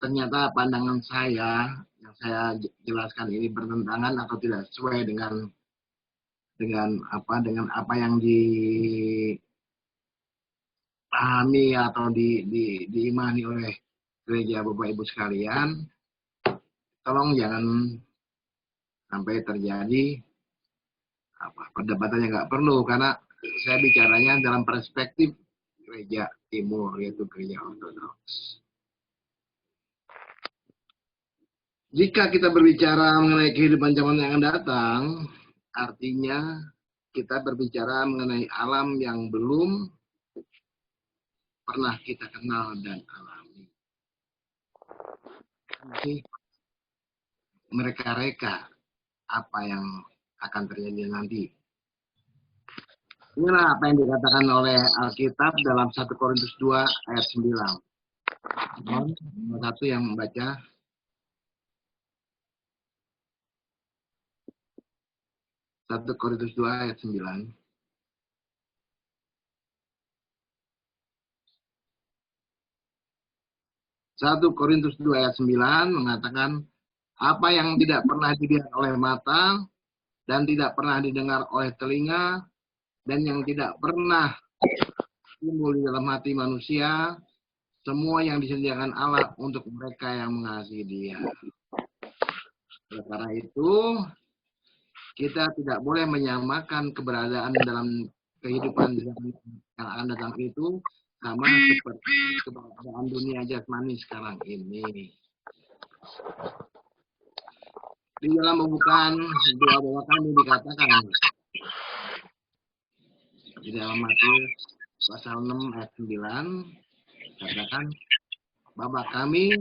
ternyata pandangan saya yang saya jelaskan ini bertentangan atau tidak sesuai dengan apa yang dipahami atau diimani oleh gereja Bapak Ibu sekalian, tolong jangan sampai terjadi perdebatan yang nggak perlu, karena saya bicaranya dalam perspektif gereja timur, yaitu gereja ortodoks. Jika kita berbicara mengenai kehidupan zaman yang akan datang, artinya kita berbicara mengenai alam yang belum pernah kita kenal dan alami. Jadi mereka-reka apa yang akan terjadi nanti. Inilah apa yang dikatakan oleh Alkitab dalam 1 Korintus 2 ayat 9. Nomor satu yang membaca. 1 Korintus 2 ayat 9. 1 Korintus 2 ayat 9 mengatakan, apa yang tidak pernah dilihat oleh mata dan tidak pernah didengar oleh telinga dan yang tidak pernah timbul di dalam hati manusia, semua yang disediakan Allah untuk mereka yang mengasihi Dia. Oleh karena itu, kita tidak boleh menyamakan keberadaan dalam kehidupan yang akan datang itu sama seperti keberadaan dunia jasmani sekarang ini. Di dalam pembukaan doa Bapa Kami dikatakan di dalam Matius pasal 6 ayat 9, katakan, Bapa Kami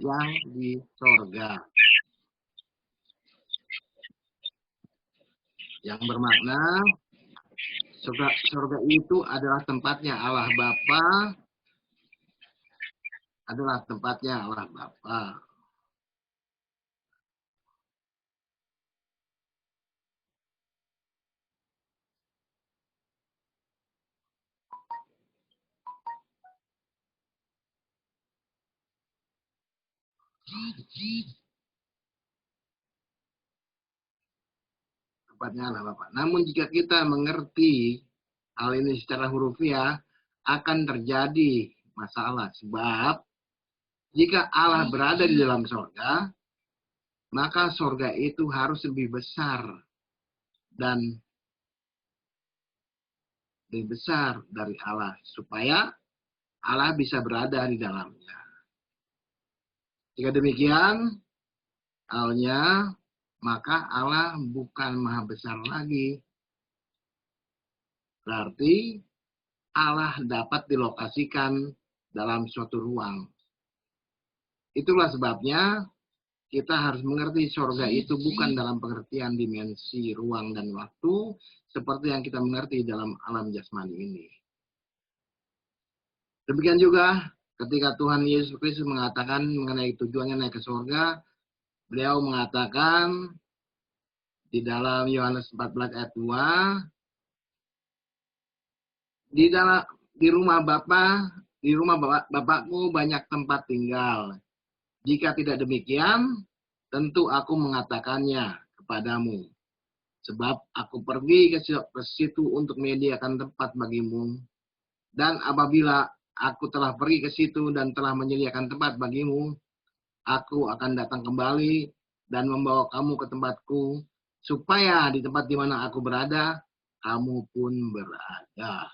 yang di sorga. Yang bermakna surga itu adalah tempatnya Allah Bapa, adalah tempatnya Allah Bapa. Tempatnya Allah Bapa. Namun jika kita mengerti hal ini secara hurufiah, akan terjadi masalah. Sebab jika Allah berada di dalam sorga, maka sorga itu harus lebih besar dan lebih besar dari Allah, supaya Allah bisa berada di dalamnya. Jika demikian halnya, maka Allah bukan maha besar lagi. Berarti Allah dapat dilokasikan dalam suatu ruang. Itulah sebabnya kita harus mengerti sorga itu bukan dalam pengertian dimensi ruang dan waktu, seperti yang kita mengerti dalam alam jasmani ini. Demikian juga ketika Tuhan Yesus Kristus mengatakan mengenai tujuannya naik ke sorga, beliau mengatakan di dalam Yohanes 14 ayat 2, di rumah Bapakku banyak tempat tinggal. Jika tidak demikian, tentu aku mengatakannya kepadamu. Sebab aku pergi ke situ untuk menyediakan tempat bagimu. Dan apabila aku telah pergi ke situ dan telah menyediakan tempat bagimu, aku akan datang kembali dan membawa kamu ke tempatku, supaya di tempat di mana aku berada, kamu pun berada.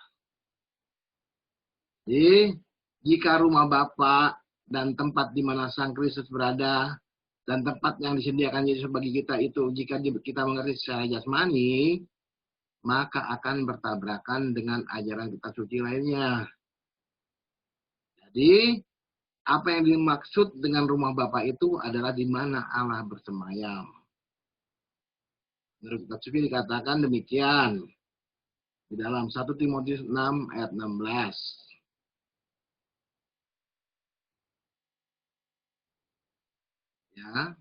Jadi, jika rumah Bapa dan tempat di mana Sang Kristus berada, dan tempat yang disediakan Yesus bagi kita itu, jika kita mengerti secara jasmani, maka akan bertabrakan dengan ajaran kitab suci lainnya. Jadi, apa yang dimaksud dengan rumah Bapa itu adalah di mana Allah bersemayam. Menurut kitab suci dikatakan demikian di dalam 1 Timotius 6 ayat 16. Ya.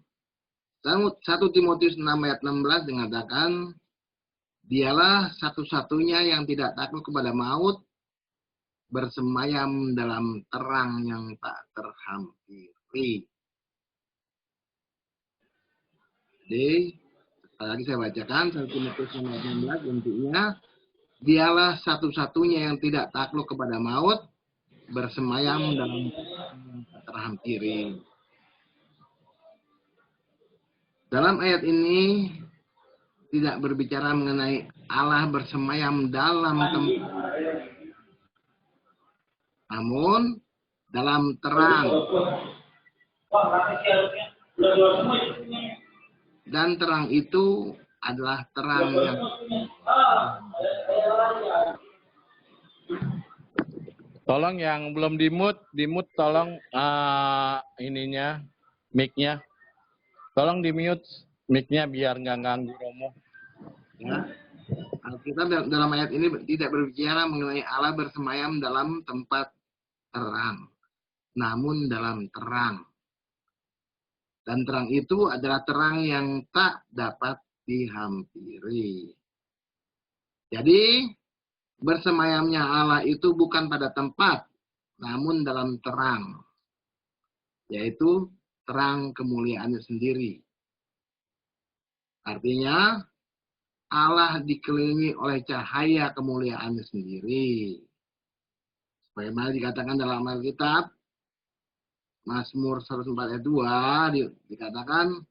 1 Timotius 6 ayat 16 dikatakan, dialah satu-satunya yang tidak takut kepada maut, bersemayam dalam terang yang tak terhampiri. Jadi, lagi saya bacakan 1 Timotius 6:16, intinya dialah satu-satunya yang tidak takluk kepada maut, bersemayam dalam yang tak terhampiri. Dalam ayat ini tidak berbicara mengenai Allah bersemayam dalam tempat, namun dalam terang. Dan terang itu adalah terang yang tolong yang belum di-mute tolong ininya, mic-nya. Tolong di-mute mic-nya biar nggak ganggu Romo. Ya. Kita dalam ayat ini tidak berbicara mengenai Allah bersemayam dalam tempat terang, namun dalam terang. Dan terang itu adalah terang yang tak dapat dihampiri. Jadi, bersemayamnya Allah itu bukan pada tempat, namun dalam terang, yaitu terang kemuliaannya sendiri. Artinya, Allah dikelilingi oleh cahaya kemuliaannya sendiri. Sebagaimana dikatakan dalam Alkitab, Mazmur 104 ayat 2 dikatakan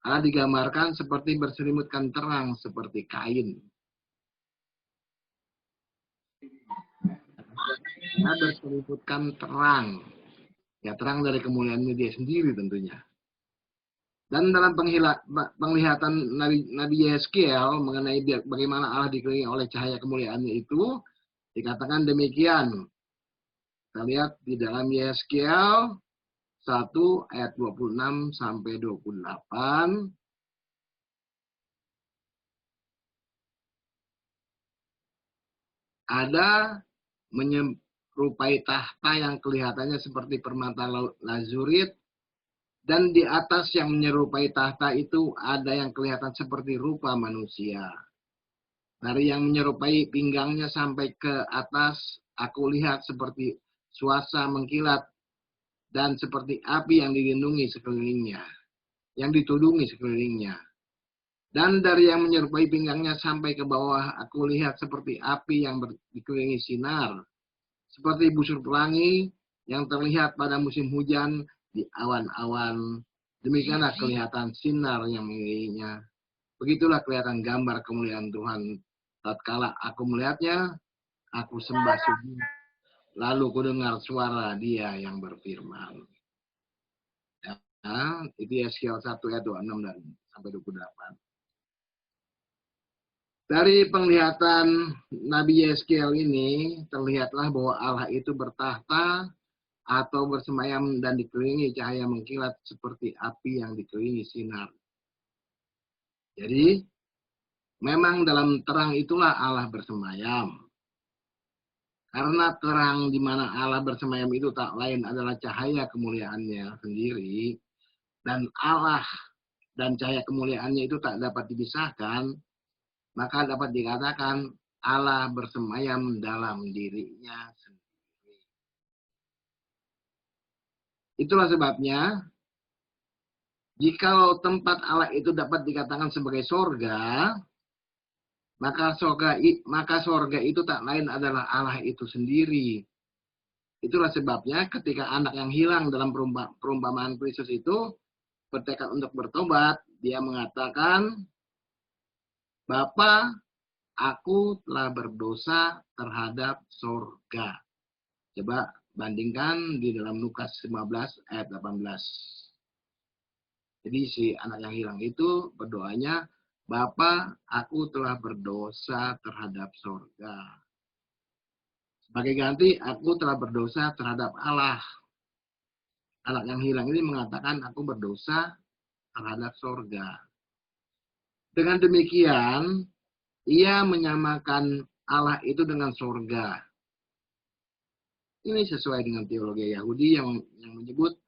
Allah digambarkan seperti berselimutkan terang seperti kain. Allah berselimutkan terang. Ya, terang dari kemuliaannya dia sendiri tentunya. Dan dalam penglihatan Nabi Yeskiel mengenai bagaimana Allah dikelilingi oleh cahaya kemuliaannya itu, dikatakan demikian. Kita lihat di dalam Yeskiel 1 ayat 26 sampai 28. Ada menyerupai tahta yang kelihatannya seperti permata lazurit, dan di atas yang menyerupai tahta itu ada yang kelihatan seperti rupa manusia. Dari yang menyerupai pinggangnya sampai ke atas, aku lihat seperti suasa mengkilat dan seperti api yang dilindungi sekelilingnya, yang ditudungi sekelilingnya. Dan dari yang menyerupai pinggangnya sampai ke bawah, aku lihat seperti api yang dikelilingi sinar, seperti busur pelangi yang terlihat pada musim hujan di awan-awan. Demikianlah kelihatan sinar yang mengelilinginya. Begitulah kelihatan gambar kemuliaan Tuhan. Tatkala aku melihatnya, aku sembah sujud. Lalu ku dengar suara Dia yang berfirman. Nah, itu Yeskiel 1 ayat 26 dan sampai 28. Dari penglihatan Nabi Yeskiel ini, terlihatlah bahwa Allah itu bertahta atau bersemayam dan dikelilingi cahaya mengkilat seperti api yang dikelilingi sinar. Jadi, memang dalam terang itulah Allah bersemayam. Karena terang di mana Allah bersemayam itu tak lain adalah cahaya kemuliaannya sendiri. Dan Allah dan cahaya kemuliaannya itu tak dapat dipisahkan, maka dapat dikatakan Allah bersemayam dalam dirinya sendiri. Itulah sebabnya, jika tempat Allah itu dapat dikatakan sebagai sorga, maka sorga itu tak lain adalah Allah itu sendiri. Itulah sebabnya ketika anak yang hilang dalam perumpamaan Kristus itu bertekad untuk bertobat, dia mengatakan, Bapa, aku telah berdosa terhadap sorga. Coba bandingkan di dalam Lukas 15 ayat 18. Jadi si anak yang hilang itu berdoanya, Bapa, aku telah berdosa terhadap sorga. Sebagai ganti, aku telah berdosa terhadap Allah. Anak yang hilang ini mengatakan, aku berdosa terhadap sorga. Dengan demikian, ia menyamakan Allah itu dengan sorga. Ini sesuai dengan teologi Yahudi yang menyebut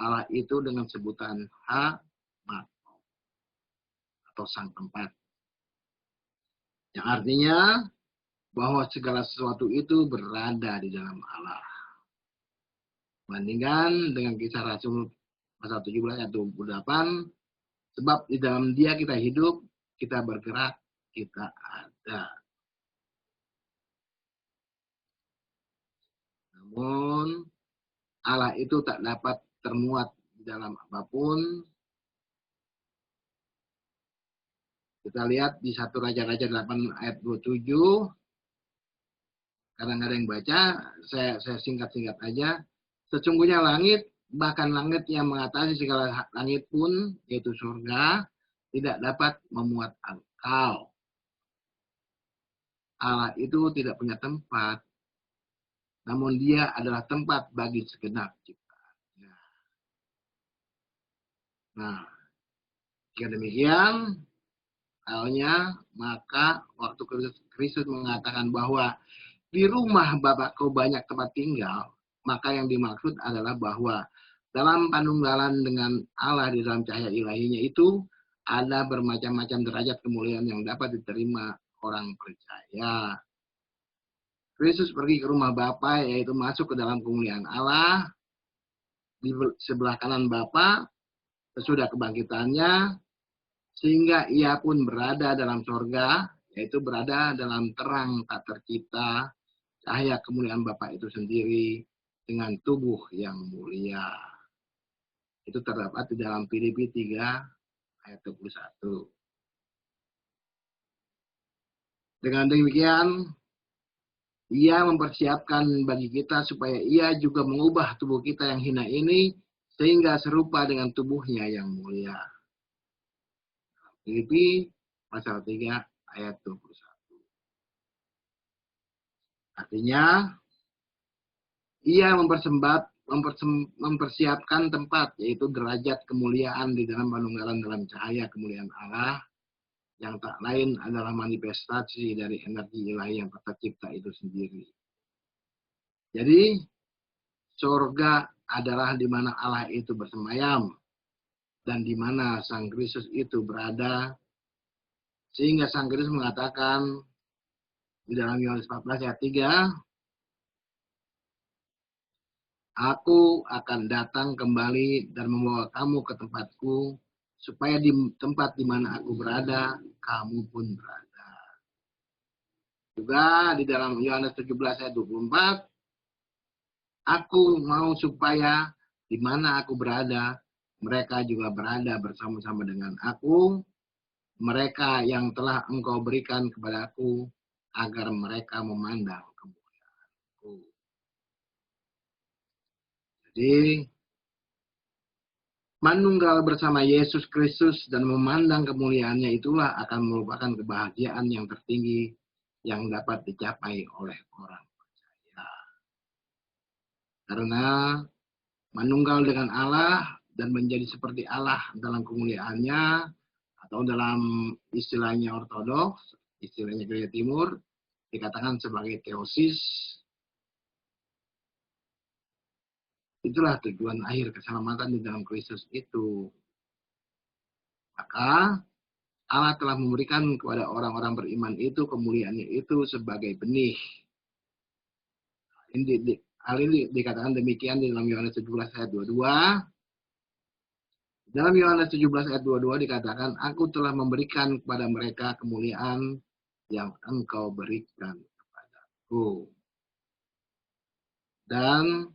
Allah itu dengan sebutan Ha-Mato atau sang tempat. Yang artinya bahwa segala sesuatu itu berada di dalam Allah. Bandingkan dengan Kisah Rasul pasal 17 ayat 28, Sebab di dalam Dia kita hidup, kita bergerak, kita ada. Namun Allah itu tak dapat termuat di dalam apapun. Kita lihat di 1 Raja-Raja 8 ayat 27. Karena nggak ada yang baca, saya singkat-singkat aja. Sesungguhnya langit, bahkan langit yang mengatasi segala langit pun, yaitu surga, tidak dapat memuat engkau. Allah itu tidak punya tempat, namun Dia adalah tempat bagi segenap ciptaannya. Nah, jika demikian, halnya, maka waktu Kristus mengatakan bahwa di rumah Bapakku banyak tempat tinggal, maka yang dimaksud adalah bahwa dalam panunggalan dengan Allah di dalam cahaya ilahinya itu ada bermacam-macam derajat kemuliaan yang dapat diterima orang percaya. Kristus pergi ke rumah Bapa, yaitu masuk ke dalam kemuliaan Allah di sebelah kanan Bapa sesudah kebangkitannya, sehingga ia pun berada dalam sorga, yaitu berada dalam terang tak tercipta, cahaya kemuliaan Bapa itu sendiri dengan tubuh yang mulia. Itu terdapat di dalam Filipi 3 ayat 21. Dengan demikian, Ia mempersiapkan bagi kita supaya Ia juga mengubah tubuh kita yang hina ini sehingga serupa dengan tubuhnya yang mulia. Filipi pasal 3 ayat 21. Artinya, Ia mempersiapkan tempat, yaitu derajat kemuliaan di dalam panunggalan dalam cahaya kemuliaan Allah, yang tak lain adalah manifestasi dari energi ilahi yang tercipta itu sendiri. Jadi, surga adalah di mana Allah itu bersemayam, dan di mana Sang Kristus itu berada, sehingga Sang Kristus mengatakan di dalam Yohanes 14 ayat 3, Aku akan datang kembali dan membawa kamu ke tempatku, supaya di tempat di mana aku berada, kamu pun berada. Juga di dalam Yohanes 17 ayat 24, Aku mau supaya di mana aku berada, mereka juga berada bersama-sama dengan aku, mereka yang telah engkau berikan kepadaku, agar mereka memandang kemuliaan-Ku. Jadi, manunggal bersama Yesus Kristus dan memandang kemuliaannya itulah akan merupakan kebahagiaan yang tertinggi yang dapat dicapai oleh orang percaya. Karena manunggal dengan Allah dan menjadi seperti Allah dalam kemuliaannya, atau dalam istilahnya ortodoks, istilahnya Gereja Timur, dikatakan sebagai teosis. Itulah tujuan akhir keselamatan di dalam Kristus itu. Maka Allah telah memberikan kepada orang-orang beriman itu kemuliaannya itu sebagai benih. Hal ini dikatakan demikian di dalam Yohanes 17 ayat 22. Dalam Yohanes 17 ayat 22 dikatakan, Aku telah memberikan kepada mereka kemuliaan yang engkau berikan kepadaku. Dan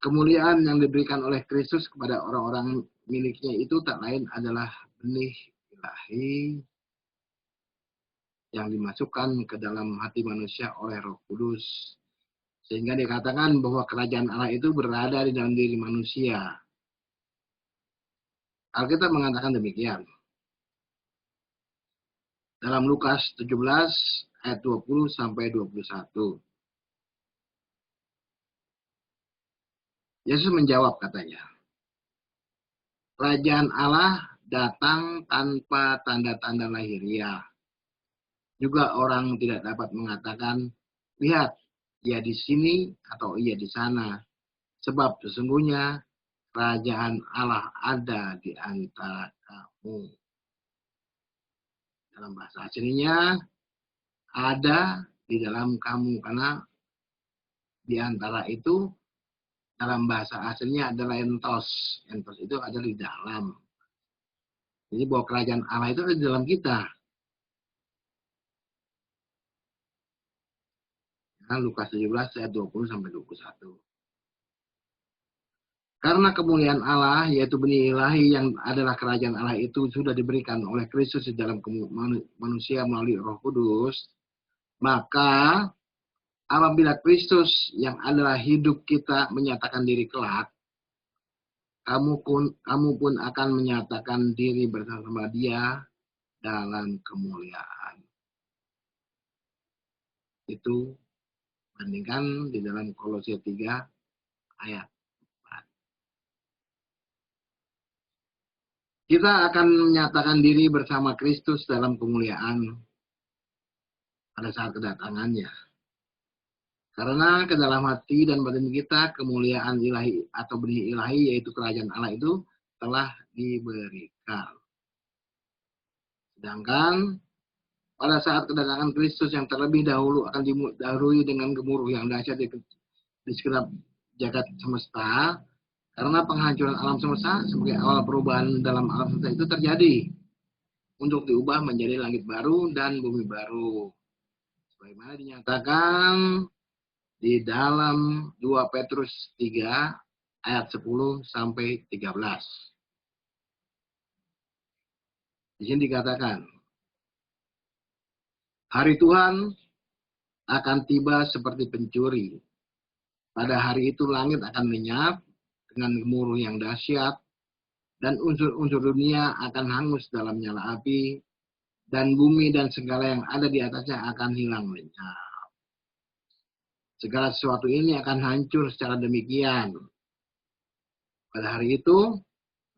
kemuliaan yang diberikan oleh Kristus kepada orang-orang miliknya itu tak lain adalah benih ilahi yang dimasukkan ke dalam hati manusia oleh Roh Kudus. Sehingga dikatakan bahwa kerajaan Allah itu berada di dalam diri manusia. Alkitab mengatakan demikian. Dalam Lukas 17 ayat 20 sampai 21. Yesus menjawab katanya, Kerajaan Allah datang tanpa tanda-tanda lahiriah. Juga orang tidak dapat mengatakan, lihat, ia di sini atau ia di sana. Sebab sesungguhnya kerajaan Allah ada di antara kamu. Dalam bahasa aslinya, ada di dalam kamu. Karena di antara itu dalam bahasa aslinya adalah entos. Entos itu ada di dalam. Jadi bahwa kerajaan Allah itu ada di dalam kita. Nah, Lukas 17 ayat 20 sampai 21. Karena kemuliaan Allah, yaitu benih ilahi yang adalah kerajaan Allah itu sudah diberikan oleh Kristus di dalam manusia melalui Roh Kudus, maka apabila Kristus yang adalah hidup kita menyatakan diri kelak, kamu pun akan menyatakan diri bersama Dia dalam kemuliaan. Itu bandingkan di dalam Kolose 3 ayat 4. Kita akan menyatakan diri bersama Kristus dalam kemuliaan pada saat kedatangannya. Karena ke dalam hati dan batin kita kemuliaan ilahi atau benih ilahi yaitu kerajaan Allah itu telah diberikan. Sedangkan pada saat kedatangan Kristus yang terlebih dahulu akan didahului dengan gemuruh yang dahsyat di segenap jagat semesta, karena penghancuran alam semesta sebagai awal perubahan dalam alam semesta itu terjadi untuk diubah menjadi langit baru dan bumi baru. Sebagaimana dinyatakan di dalam 2 Petrus 3 ayat 10 sampai 13. Di sini dikatakan, hari Tuhan akan tiba seperti pencuri. Pada hari itu langit akan lenyap dengan gemuruh yang dahsyat, dan unsur-unsur dunia akan hangus dalam nyala api, dan bumi dan segala yang ada di atasnya akan hilang lenyap. Segala sesuatu ini akan hancur secara demikian. Pada hari itu,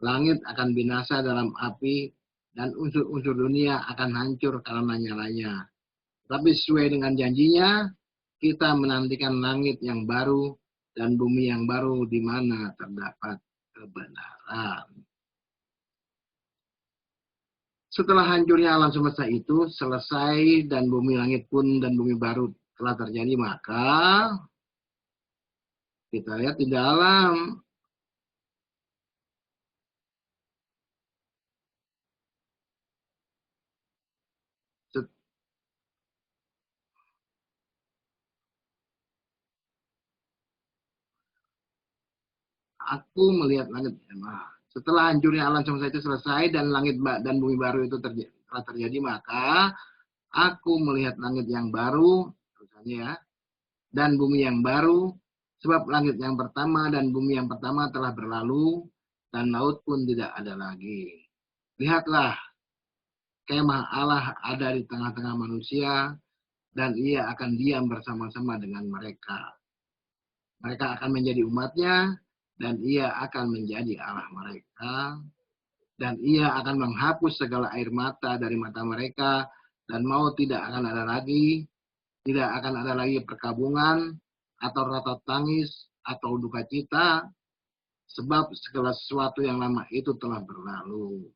langit akan binasa dalam api, dan unsur-unsur dunia akan hancur karena nyalanya. Tapi sesuai dengan janjinya, kita menantikan langit yang baru dan bumi yang baru di mana terdapat kebenaran. Setelah hancurnya alam semesta itu selesai dan bumi langit pun dan bumi baru telah terjadi, maka kita lihat di dalam aku melihat langit. Setelah hancurnya alam semesta itu selesai dan langit dan bumi baru itu telah terjadi, maka aku melihat langit yang baru, ya, dan bumi yang baru, sebab langit yang pertama dan bumi yang pertama telah berlalu, dan laut pun tidak ada lagi. Lihatlah, kemah Allah ada di tengah-tengah manusia, dan ia akan diam bersama-sama dengan mereka. Mereka akan menjadi umatnya, dan ia akan menjadi Allah mereka, dan ia akan menghapus segala air mata dari mata mereka, dan maut tidak akan ada lagi, tidak akan ada lagi perkabungan, atau ratap tangis, atau duka cita, sebab segala sesuatu yang lama itu telah berlalu.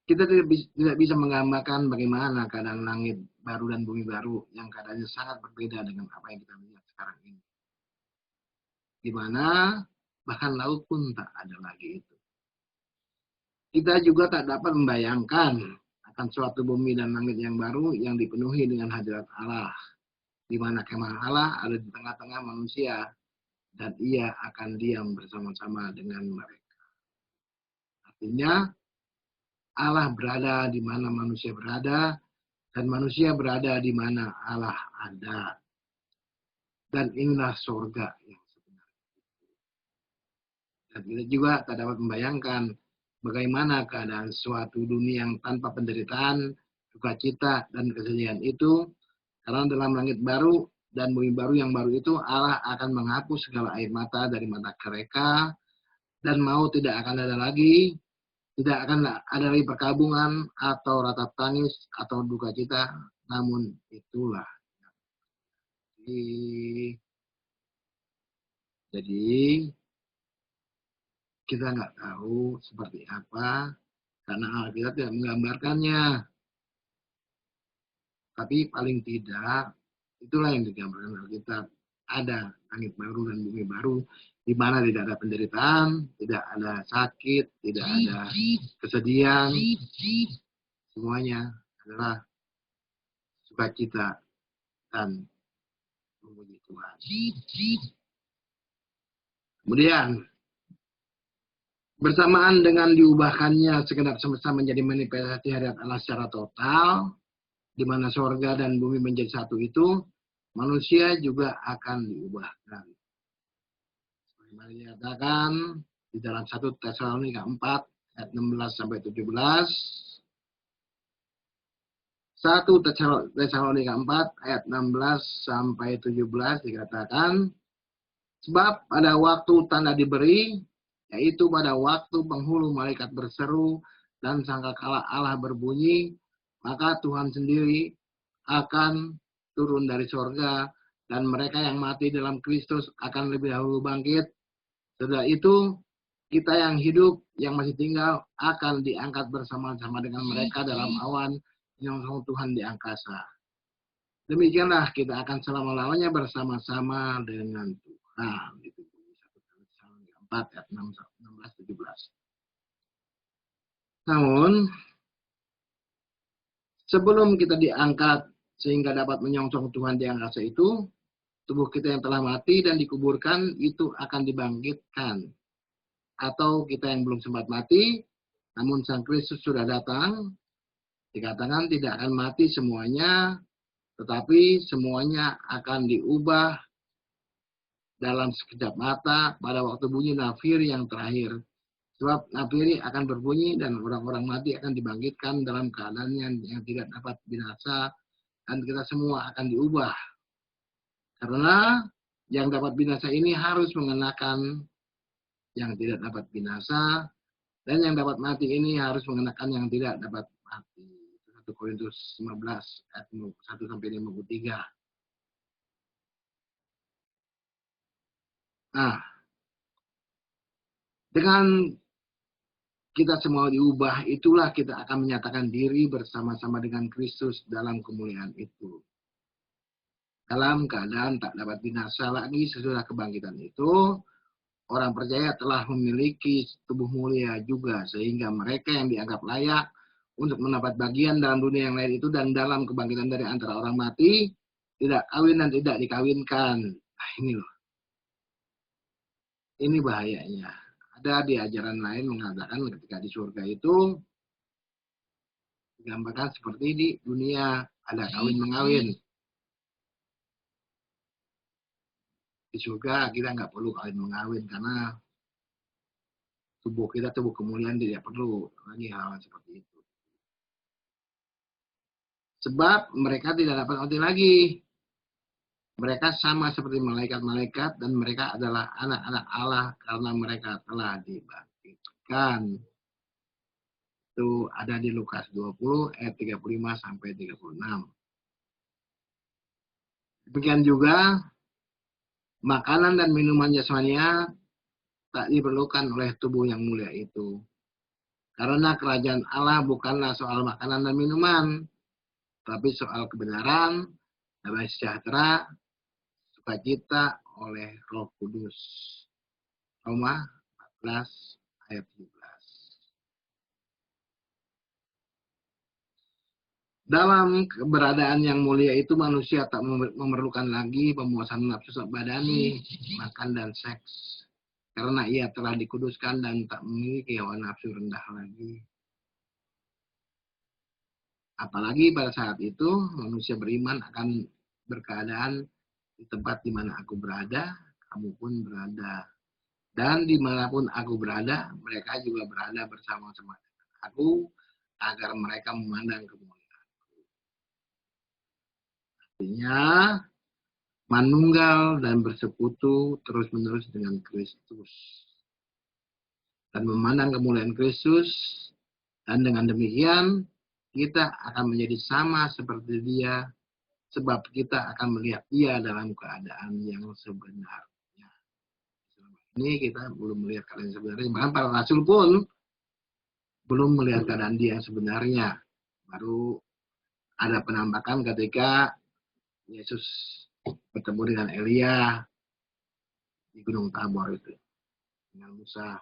Kita tidak bisa menggambarkan bagaimana keadaan langit baru dan bumi baru yang keadaannya sangat berbeda dengan apa yang kita lihat sekarang ini. Di mana bahkan laut pun tak ada lagi itu. Kita juga tak dapat membayangkan akan suatu bumi dan langit yang baru yang dipenuhi dengan hadirat Allah, di mana kemah Allah ada di tengah-tengah manusia, dan ia akan diam bersama-sama dengan mereka. Artinya, Allah berada di mana manusia berada, dan manusia berada di mana Allah ada. Dan inilah surga yang sebenarnya. Dan kita juga tak dapat membayangkan bagaimana keadaan suatu dunia yang tanpa penderitaan, duka cita, dan kesedihan itu, karena dalam langit baru dan bumi baru yang baru itu, Allah akan menghapus segala air mata dari mata mereka, dan maut tidak akan ada lagi, tidak akan ada lagi perkabungan, atau ratap tangis, atau duka cita, namun itulah. Jadi kita nggak tahu seperti apa, karena Alkitab tidak menggambarkannya. Tapi paling tidak Itulah yang digambarkan Alkitab. Ada langit baru dan bumi baru, di mana tidak ada penderitaan, tidak ada sakit, tidak ada kesedihan. Semuanya adalah sukacita dan memuji Tuhan. Kemudian, bersamaan dengan diubahkannya segenap semesta menjadi manifestasi hadirat Allah secara total, di mana sorga dan bumi menjadi satu itu, manusia juga akan diubahkan. Sebagaimana dikatakan di dalam 1 Tesalonika 4 ayat 16 sampai 17. 1 Tesalonika 4 ayat 16 sampai 17 dikatakan, sebab pada waktu tanda diberi, yaitu pada waktu penghulu malaikat berseru dan sangkakala Allah berbunyi, maka Tuhan sendiri akan turun dari sorga, dan mereka yang mati dalam Kristus akan lebih dahulu bangkit. Setelah itu, kita yang hidup, yang masih tinggal, akan diangkat bersama-sama dengan mereka dalam awan menyongsong Tuhan di angkasa. Demikianlah kita akan selama-lamanya bersama-sama dengan Tuhan. Itu 1 4 ayat 16-17. Namun, sebelum kita diangkat sehingga dapat menyongsong Tuhan di angkasa itu, tubuh kita yang telah mati dan dikuburkan itu akan dibangkitkan. Atau kita yang belum sempat mati, namun Sang Kristus sudah datang, dikatakan tidak akan mati semuanya, tetapi semuanya akan diubah dalam sekejap mata pada waktu bunyi nafir yang terakhir. Sebab nafiri akan berbunyi dan orang-orang mati akan dibangkitkan dalam keadaan yang tidak dapat binasa, dan kita semua akan diubah. Karena yang dapat binasa ini harus mengenakan yang tidak dapat binasa, dan yang dapat mati ini harus mengenakan yang tidak dapat mati. 1 Korintus 15 ayat 1-53. Nah, dengan kita semua diubah, itulah kita akan menyatakan diri bersama-sama dengan Kristus dalam kemuliaan itu. Dalam keadaan tak dapat binasa lagi sesudah kebangkitan itu, orang percaya telah memiliki tubuh mulia juga, sehingga mereka yang dianggap layak untuk mendapat bagian dalam dunia yang lain itu dan dalam kebangkitan dari antara orang mati, tidak kawin dan tidak dikawinkan. Nah ini loh. Ini bahayanya. Ada di ajaran lain mengatakan ketika di surga itu digambarkan seperti di dunia ada kawin-mengawin. Di surga kita nggak perlu kawin-mengawin karena tubuh kita, tubuh kemuliaan, tidak perlu lagi hal seperti itu. Sebab mereka tidak dapat mati lagi. Mereka sama seperti malaikat-malaikat dan mereka adalah anak-anak Allah karena mereka telah dibangkitkan. Itu ada di Lukas 20 ayat 35 sampai 36. Demikian juga makanan dan minuman jasmania tak diperlukan oleh tubuh yang mulia itu. Karena kerajaan Allah bukanlah soal makanan dan minuman, tapi soal kebenaran, damai sejahtera, sukacita oleh Roh Kudus. Roma 14 ayat 17. Dalam keberadaan yang mulia itu manusia tak memerlukan lagi pemuasan nafsu badani, makan dan seks. Karena ia telah dikuduskan dan tak memiliki hawa nafsu rendah lagi. Apalagi pada saat itu manusia beriman akan berkeadaan di tempat di mana aku berada, kamu pun berada. Dan dimanapun aku berada, mereka juga berada bersama-sama dengan aku, agar mereka memandang kemuliaan. Artinya, manunggal dan bersekutu terus-menerus dengan Kristus. Dan memandang kemuliaan Kristus, dan dengan demikian, kita akan menjadi sama seperti dia, sebab kita akan melihat dia dalam keadaan yang sebenarnya. Ini kita belum melihat keadaan sebenarnya. Bahkan para rasul pun belum melihat keadaan dia yang sebenarnya. Baru ada penampakan ketika Yesus bertemu dengan Elia di Gunung Tabor itu dengan Musa.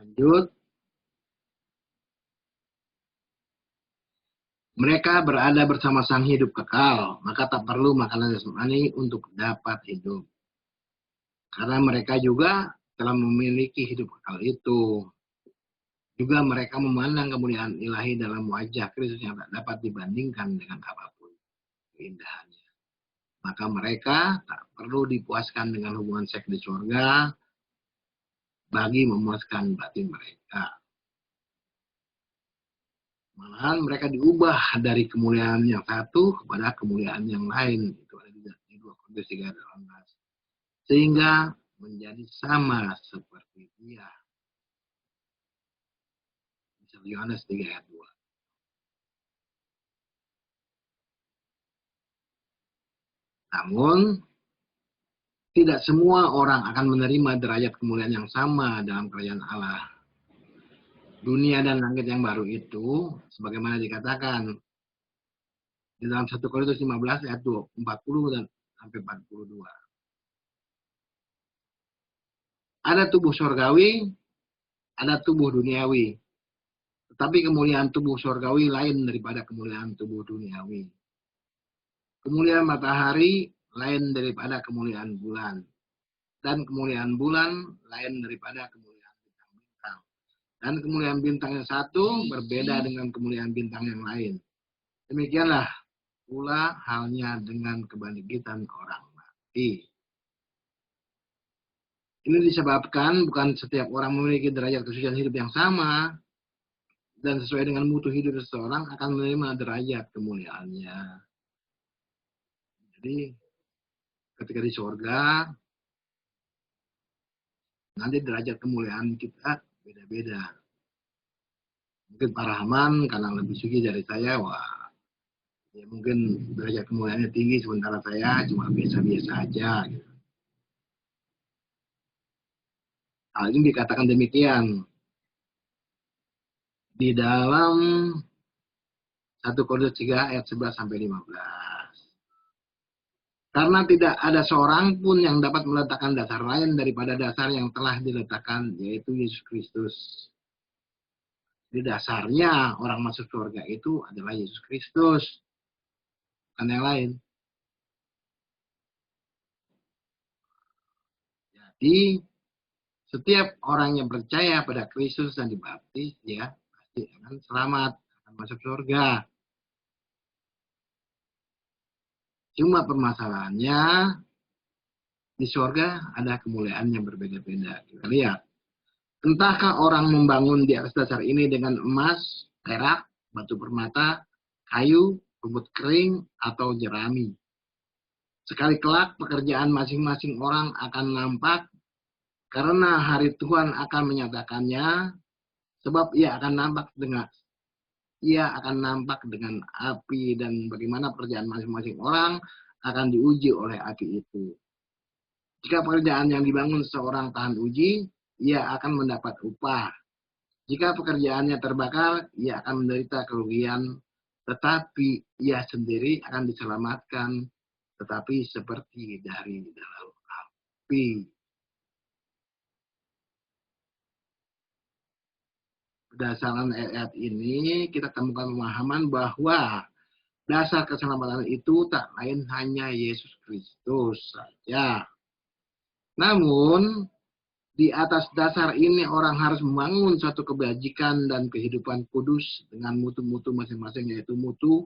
Lanjut, mereka berada bersama Sang Hidup kekal, maka tak perlu makanan jasmani untuk dapat hidup. Karena mereka juga telah memiliki hidup kekal itu. Juga mereka memandang kemuliaan ilahi dalam wajah Kristus yang tak dapat dibandingkan dengan apapun keindahannya. Maka mereka tak perlu dipuaskan dengan hubungan seks di surga bagi memuaskan batin mereka. Malahan mereka diubah dari kemuliaan yang satu kepada kemuliaan yang lain. Itu ada di 2 Korintus 3:18. Sehingga menjadi sama seperti Dia. Yohanes 3:2. Namun, tidak semua orang akan menerima derajat kemuliaan yang sama dalam kerajaan Allah. Dunia dan langit yang baru itu, sebagaimana dikatakan di dalam 1 Korintus 15 ayat 40 dan sampai 42. Ada tubuh surgawi, ada tubuh duniawi. Tetapi kemuliaan tubuh surgawi lain daripada kemuliaan tubuh duniawi. Kemuliaan matahari lain daripada kemuliaan bulan. Dan kemuliaan bulan lain daripada kemuliaan bintang-bintang. Dan kemuliaan bintang yang satu berbeda dengan kemuliaan bintang yang lain. Demikianlah pula halnya dengan kebangkitan orang mati. Ini disebabkan bukan setiap orang memiliki derajat kesucian hidup yang sama, dan sesuai dengan mutu hidup seseorang akan menerima derajat kemuliaannya. Jadi ketika di surga, nanti derajat kemuliaan kita beda-beda. Mungkin Pak Rahman karena lebih suci dari saya, wah, ya mungkin derajat kemuliaannya tinggi, sementara saya cuma biasa-biasa aja. Gitu. Hal ini dikatakan demikian di dalam 1 Korintus 3 ayat 11 sampai 15. Karena tidak ada seorang pun yang dapat meletakkan dasar lain daripada dasar yang telah diletakkan, yaitu Yesus Kristus. Jadi dasarnya orang masuk surga itu adalah Yesus Kristus, bukan yang lain. Jadi setiap orang yang percaya pada Kristus dan dibaptis, ya pasti akan selamat, akan masuk surga. Cuma permasalahannya di surga ada kemuliaan yang berbeda-beda. Kita lihat. Entahkah orang membangun di atas dasar ini dengan emas, perak, batu permata, kayu, rumput kering, atau jerami. Sekali kelak pekerjaan masing-masing orang akan nampak karena hari Tuhan akan menyatakannya, sebab ia akan nampak dengan api, dan bagaimana pekerjaan masing-masing orang akan diuji oleh api itu. Jika pekerjaan yang dibangun seseorang tahan uji, ia akan mendapat upah. Jika pekerjaannya terbakar, ia akan menderita kerugian, tetapi ia sendiri akan diselamatkan, tetapi seperti dari dalam api. Berdasarkan ayat ini, kita temukan pemahaman bahwa dasar keselamatan itu tak lain hanya Yesus Kristus saja. Namun, di atas dasar ini orang harus membangun suatu kebajikan dan kehidupan kudus dengan mutu-mutu masing-masing, yaitu mutu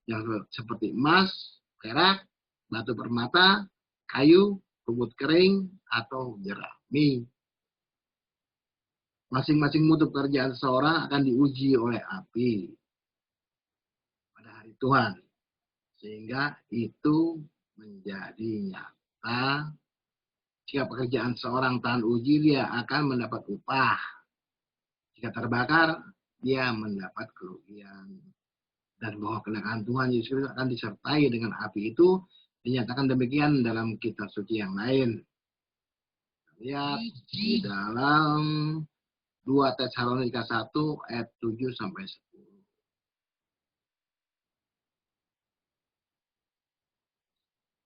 yang seperti emas, perak, batu permata, kayu, rumput kering, atau jerami. Masing-masing mutu pekerjaan seseorang akan diuji oleh api pada hari Tuhan. Sehingga itu menjadi nyata. Jika pekerjaan seorang tahan uji, dia akan mendapat upah. Jika terbakar, dia mendapat kerugian. Dan bahwa kedatangan Tuhan Yesus Kristus akan disertai dengan api itu dinyatakan demikian dalam kitab suci yang lain. Lihat di dalam 2 Tesalonika 1 ayat 7 sampai 10.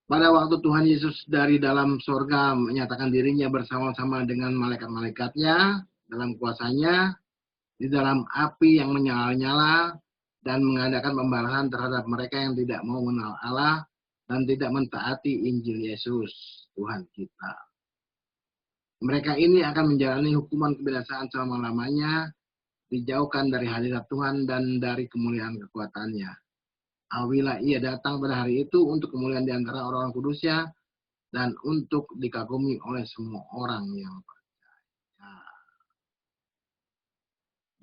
Pada waktu Tuhan Yesus dari dalam sorga menyatakan dirinya bersama-sama dengan malaikat-malaikatnya dalam kuasanya, di dalam api yang menyala-nyala, dan mengadakan pembalasan terhadap mereka yang tidak mau mengenal Allah dan tidak mentaati Injil Yesus, Tuhan kita. Mereka ini akan menjalani hukuman kebinasaan selama-lamanya, dijauhkan dari hadirat Tuhan dan dari kemuliaan kekuatannya. Apabila ia datang pada hari itu untuk kemuliaan di antara orang-orang kudusnya dan untuk dikagumi oleh semua orang yang percaya.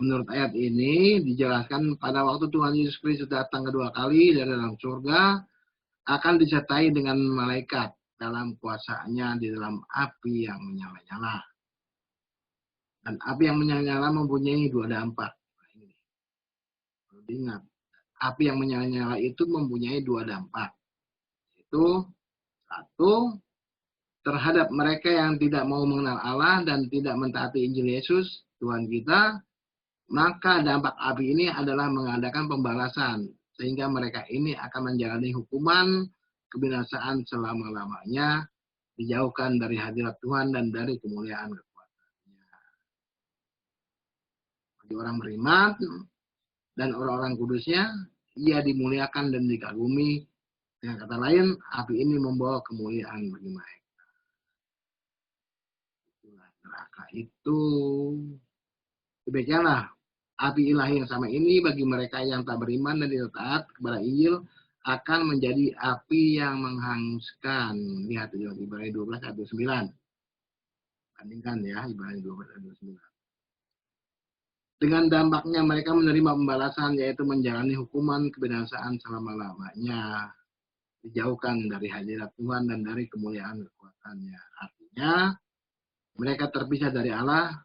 Menurut ayat ini dijelaskan pada waktu Tuhan Yesus Kristus datang kedua kali dari dalam surga akan disertai dengan malaikat dalam kuasanya di dalam api yang menyala-nyala. Dan api yang menyala-nyala mempunyai 2 dampak. Perlu diingat. Api yang menyala-nyala itu mempunyai 2 dampak. Itu 1, terhadap mereka yang tidak mau mengenal Allah dan tidak mentaati Injil Yesus, Tuhan kita, maka dampak api ini adalah mengadakan pembalasan, sehingga mereka ini akan menjalani hukuman kebinasaan selama-lamanya, dijauhkan dari hadirat Tuhan dan dari kemuliaan kekuatannya. Bagi orang beriman dan orang-orang kudusnya, ia dimuliakan dan dikagumi. Dengan kata lain, api ini membawa kemuliaan bagi mereka. Itulah neraka itu. Demikianlah api ilahi yang sama ini bagi mereka yang tak beriman dan tidak taat kepada Injil akan menjadi api yang menghanguskan. Lihat di Ibrani 12 ayat 9. Bandingkan ya, Ibrani 12 ayat 9. Dengan dampaknya mereka menerima pembalasan, yaitu menjalani hukuman kebinasaan selama-lamanya, dijauhkan dari hadirat Tuhan dan dari kemuliaan kekuatannya. Artinya mereka terpisah dari Allah,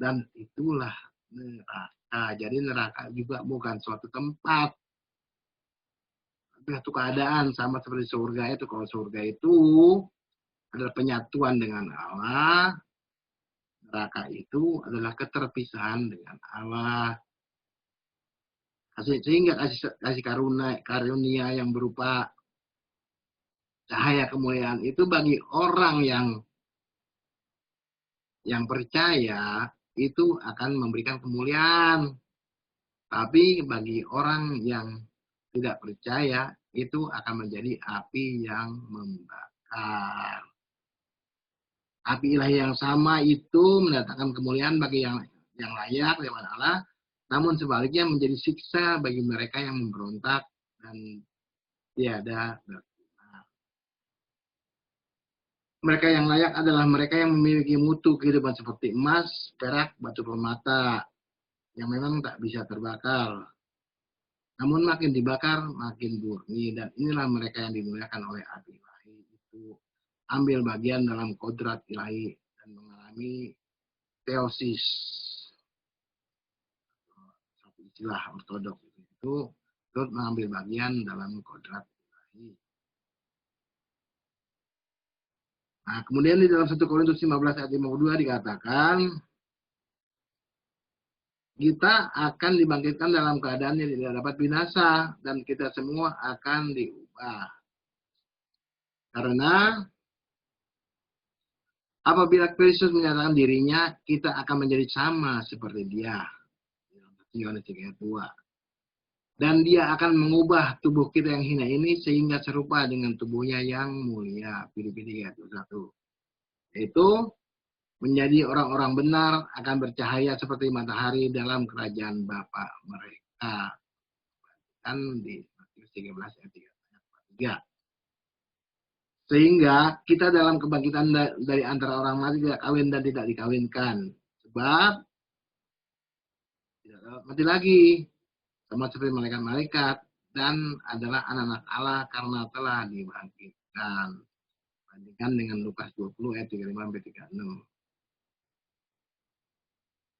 dan itulah neraka. Jadi neraka juga bukan suatu tempat, tapi satu keadaan, sama seperti surga itu. Kalau surga itu adalah penyatuan dengan Allah, neraka itu adalah keterpisahan dengan Allah. Sehingga kasih karunia yang berupa cahaya kemuliaan itu bagi orang yang percaya itu akan memberikan kemuliaan. Tapi bagi orang yang tidak percaya itu akan menjadi api yang membakar. Api ilahi yang sama itu mendatangkan kemuliaan bagi yang layak lewat Allah, namun sebaliknya menjadi siksa bagi mereka yang memberontak dan tiada berguna. Mereka yang layak adalah mereka yang memiliki mutu kehidupan seperti emas, perak, batu permata, yang memang tak bisa terbakar. Namun makin dibakar, makin murni, dan inilah mereka yang dimuliakan oleh api ilahi itu. Ambil bagian dalam kodrat ilahi dan mengalami teosis. Satu istilah ortodok itu turut mengambil bagian dalam kodrat ilahi. Nah, kemudian di dalam 1 Korintus 15 ayat 52 dikatakan, kita akan dibangkitkan dalam keadaan yang tidak dapat binasa, dan kita semua akan diubah. Karena apabila Kristus menyatakan dirinya, kita akan menjadi sama seperti dia. Yohanes 3 ayat 2. Dan dia akan mengubah tubuh kita yang hina ini sehingga serupa dengan tubuhnya yang mulia. Filipi 3 ayat 1. Yaitu menjadi orang-orang benar akan bercahaya seperti matahari dalam kerajaan Bapa mereka. Kan di Matius 13 ayat 3. Sehingga kita dalam kebangkitan dari antara orang mati tidak kawin dan tidak dikawinkan. Sebab tidak dapat mati lagi. Sama seperti malaikat-malaikat. Dan adalah anak-anak Allah karena telah dibangkitkan. Bandingkan dengan Lukas 20 ayat 35-36.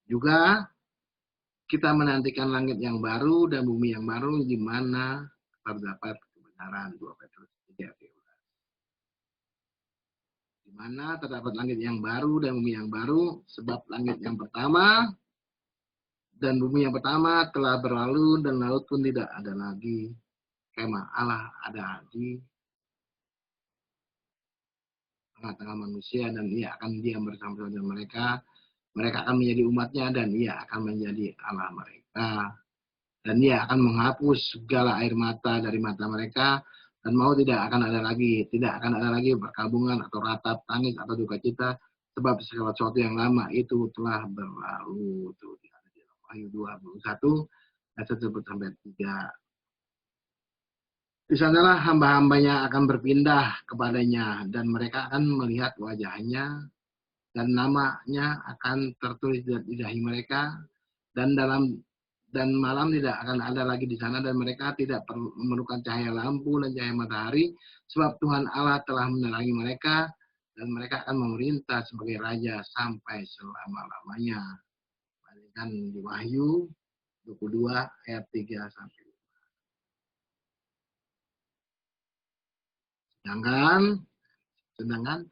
Juga kita menantikan langit yang baru dan bumi yang baru di mana terdapat kebenaran. 2 Petrus 3 ayat 12. Di mana terdapat langit yang baru dan bumi yang baru, sebab langit yang pertama Dan bumi yang pertama telah berlalu dan laut pun tidak ada lagi. Kemah Allah ada di tengah-tengah manusia dan ia akan diam bersama-sama dengan mereka. Mereka akan menjadi umatnya dan ia akan menjadi Allah mereka. Dan ia akan menghapus segala air mata dari mata mereka dan mau tidak akan ada lagi. Tidak akan ada lagi perkabungan atau ratap, tangis atau duka cita sebab segala sesuatu yang lama itu telah berlalu. Itu di Wahyu 21 ayat 1 sampai 3. Di sanalah hamba-hambanya akan berpindah kepadanya dan mereka akan melihat wajahnya dan namanya akan tertulis di dahi mereka dan malam tidak akan ada lagi di sana dan mereka tidak perlu memerlukan cahaya lampu dan cahaya matahari sebab Tuhan Allah telah menerangi mereka dan mereka akan memerintah sebagai raja sampai selama-lamanya. Balikan di Wahyu 22 ayat 3 sampai. Sedangkan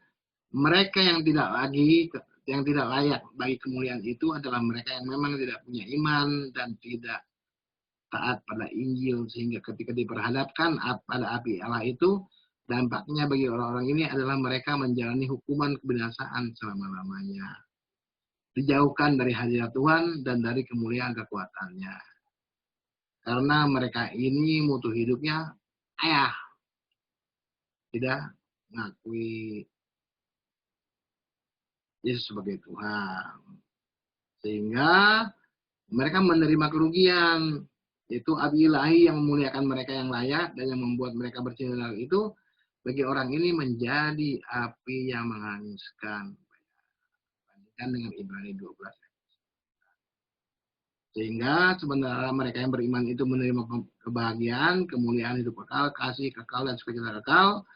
mereka yang tidak layak bagi kemuliaan itu adalah mereka yang memang tidak punya iman dan tidak taat pada Injil sehingga ketika diperhadapkan pada api Allah itu dampaknya bagi orang-orang ini adalah mereka menjalani hukuman kebinasaan selama-lamanya. Dijauhkan dari hadirat Tuhan dan dari kemuliaan kekuatannya. Karena mereka ini mutu hidupnya tidak mengakui Yesus sebagai Tuhan. Sehingga mereka menerima kerugian. Itu api ilahi yang memuliakan mereka yang layak dan yang membuat mereka bersinar itu bagi orang ini menjadi api yang menghanguskan. Bandingkan dengan Ibrani 12. Sehingga sebenarnya mereka yang beriman itu menerima kebahagiaan, kemuliaan hidup kekal, kasih kekal, dan sukacita kekal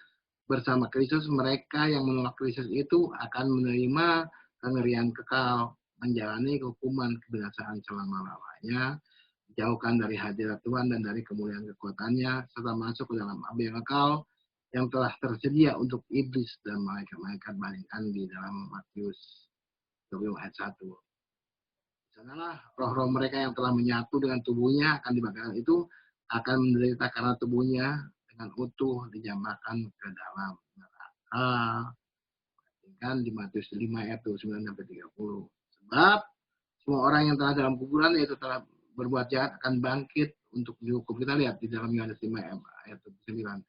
bersama Kristus. Mereka yang menolak Kristus itu akan menerima kengerian kekal, menjalani hukuman kebinasaan selama-lamanya, jauhkan dari hadirat Tuhan dan dari kemuliaan kekuatannya, serta masuk ke dalam api yang kekal yang telah tersedia untuk iblis dan malaikat-malaikat. Bandingkan di dalam Matius 20 ayat 1. Sanalah roh-roh mereka yang telah menyatu dengan tubuhnya akan dibakar itu akan menderita karena tubuhnya dengan utuh dijamahkan ke dalam neraka. Kan di Matius 5 ayat 29 sampai 30. Sebab semua orang yang telah dalam kuburan yaitu telah berbuat jahat akan bangkit untuk dihukum. Kita lihat di dalam Yohanes 5 ayat 29.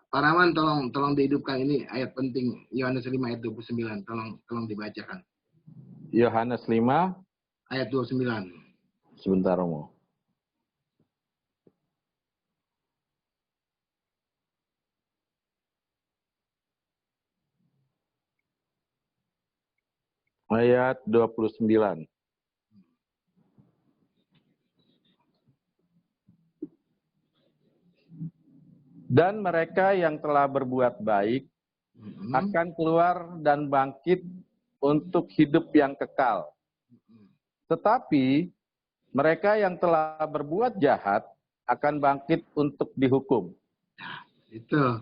Pak Rahman tolong dihidupkan ini ayat penting Yohanes 5 ayat 29. Tolong dibacakan. Yohanes 5 ayat 29. Sebentar, Romo. Ayat 29. Dan mereka yang telah berbuat baik akan keluar dan bangkit untuk hidup yang kekal. Tetapi mereka yang telah berbuat jahat akan bangkit untuk dihukum. Itu.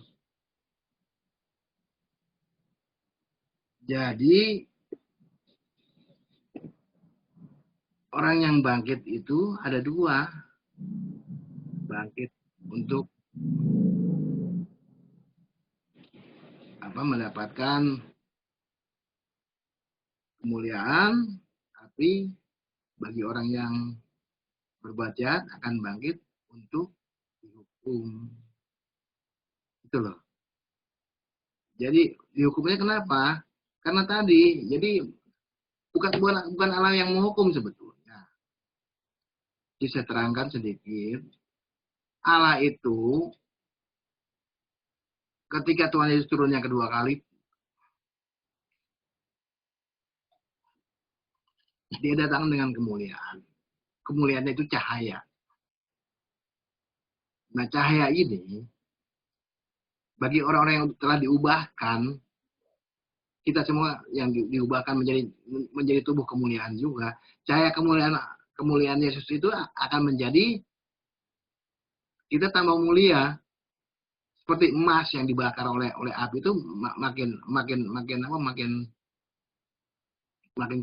Jadi orang yang bangkit itu ada dua. Bangkit untuk mendapatkan kemuliaan, tapi bagi orang yang berbuat jahat akan bangkit untuk dihukum. Itu loh. Jadi dihukumnya kenapa? Karena tadi, jadi bukan Allah yang menghukum sebetulnya. Jadi saya terangkan sedikit. Allah itu ketika Tuhan Yesus turun yang kedua kali, dia datang dengan kemuliaan. Kemuliaannya itu cahaya. Nah, cahaya ini bagi orang-orang yang telah diubahkan, kita semua yang diubahkan menjadi tubuh kemuliaan juga. Cahaya kemuliaan Yesus itu akan menjadi kita tambah mulia. Seperti emas yang dibakar oleh api itu makin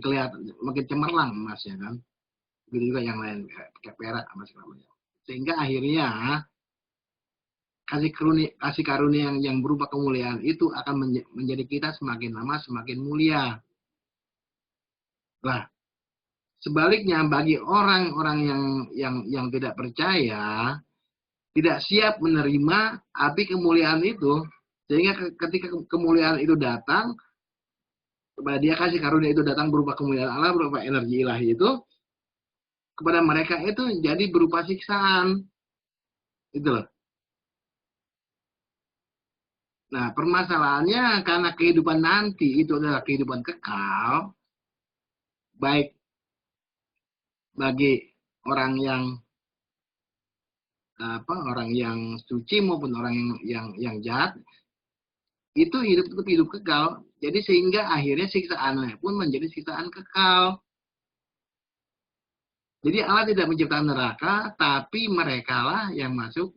kelihatan, makin cemerlang emasnya kan. begitu juga yang lain kayak perak sama segala macam. Sehingga akhirnya kasih karunia yang berupa kemuliaan itu akan menjadi kita semakin lama semakin mulia. Lah, sebaliknya bagi orang-orang yang tidak percaya, tidak siap menerima api kemuliaan itu, sehingga ketika kemuliaan itu datang, kepada dia kasih karunia itu datang berupa kemuliaan Allah, berupa energi ilahi itu, kepada mereka itu jadi berupa siksaan. Itu loh. Nah, permasalahannya karena kehidupan nanti itu adalah kehidupan kekal, baik bagi orang yang suci maupun orang yang jahat, itu hidup kekal. Jadi sehingga akhirnya siksaannya pun menjadi siksaan kekal. Jadi Allah tidak menciptakan neraka, tapi merekalah yang masuk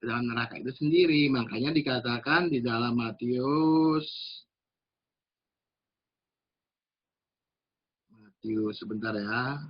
ke dalam neraka itu sendiri. Makanya dikatakan di dalam Matius sebentar ya.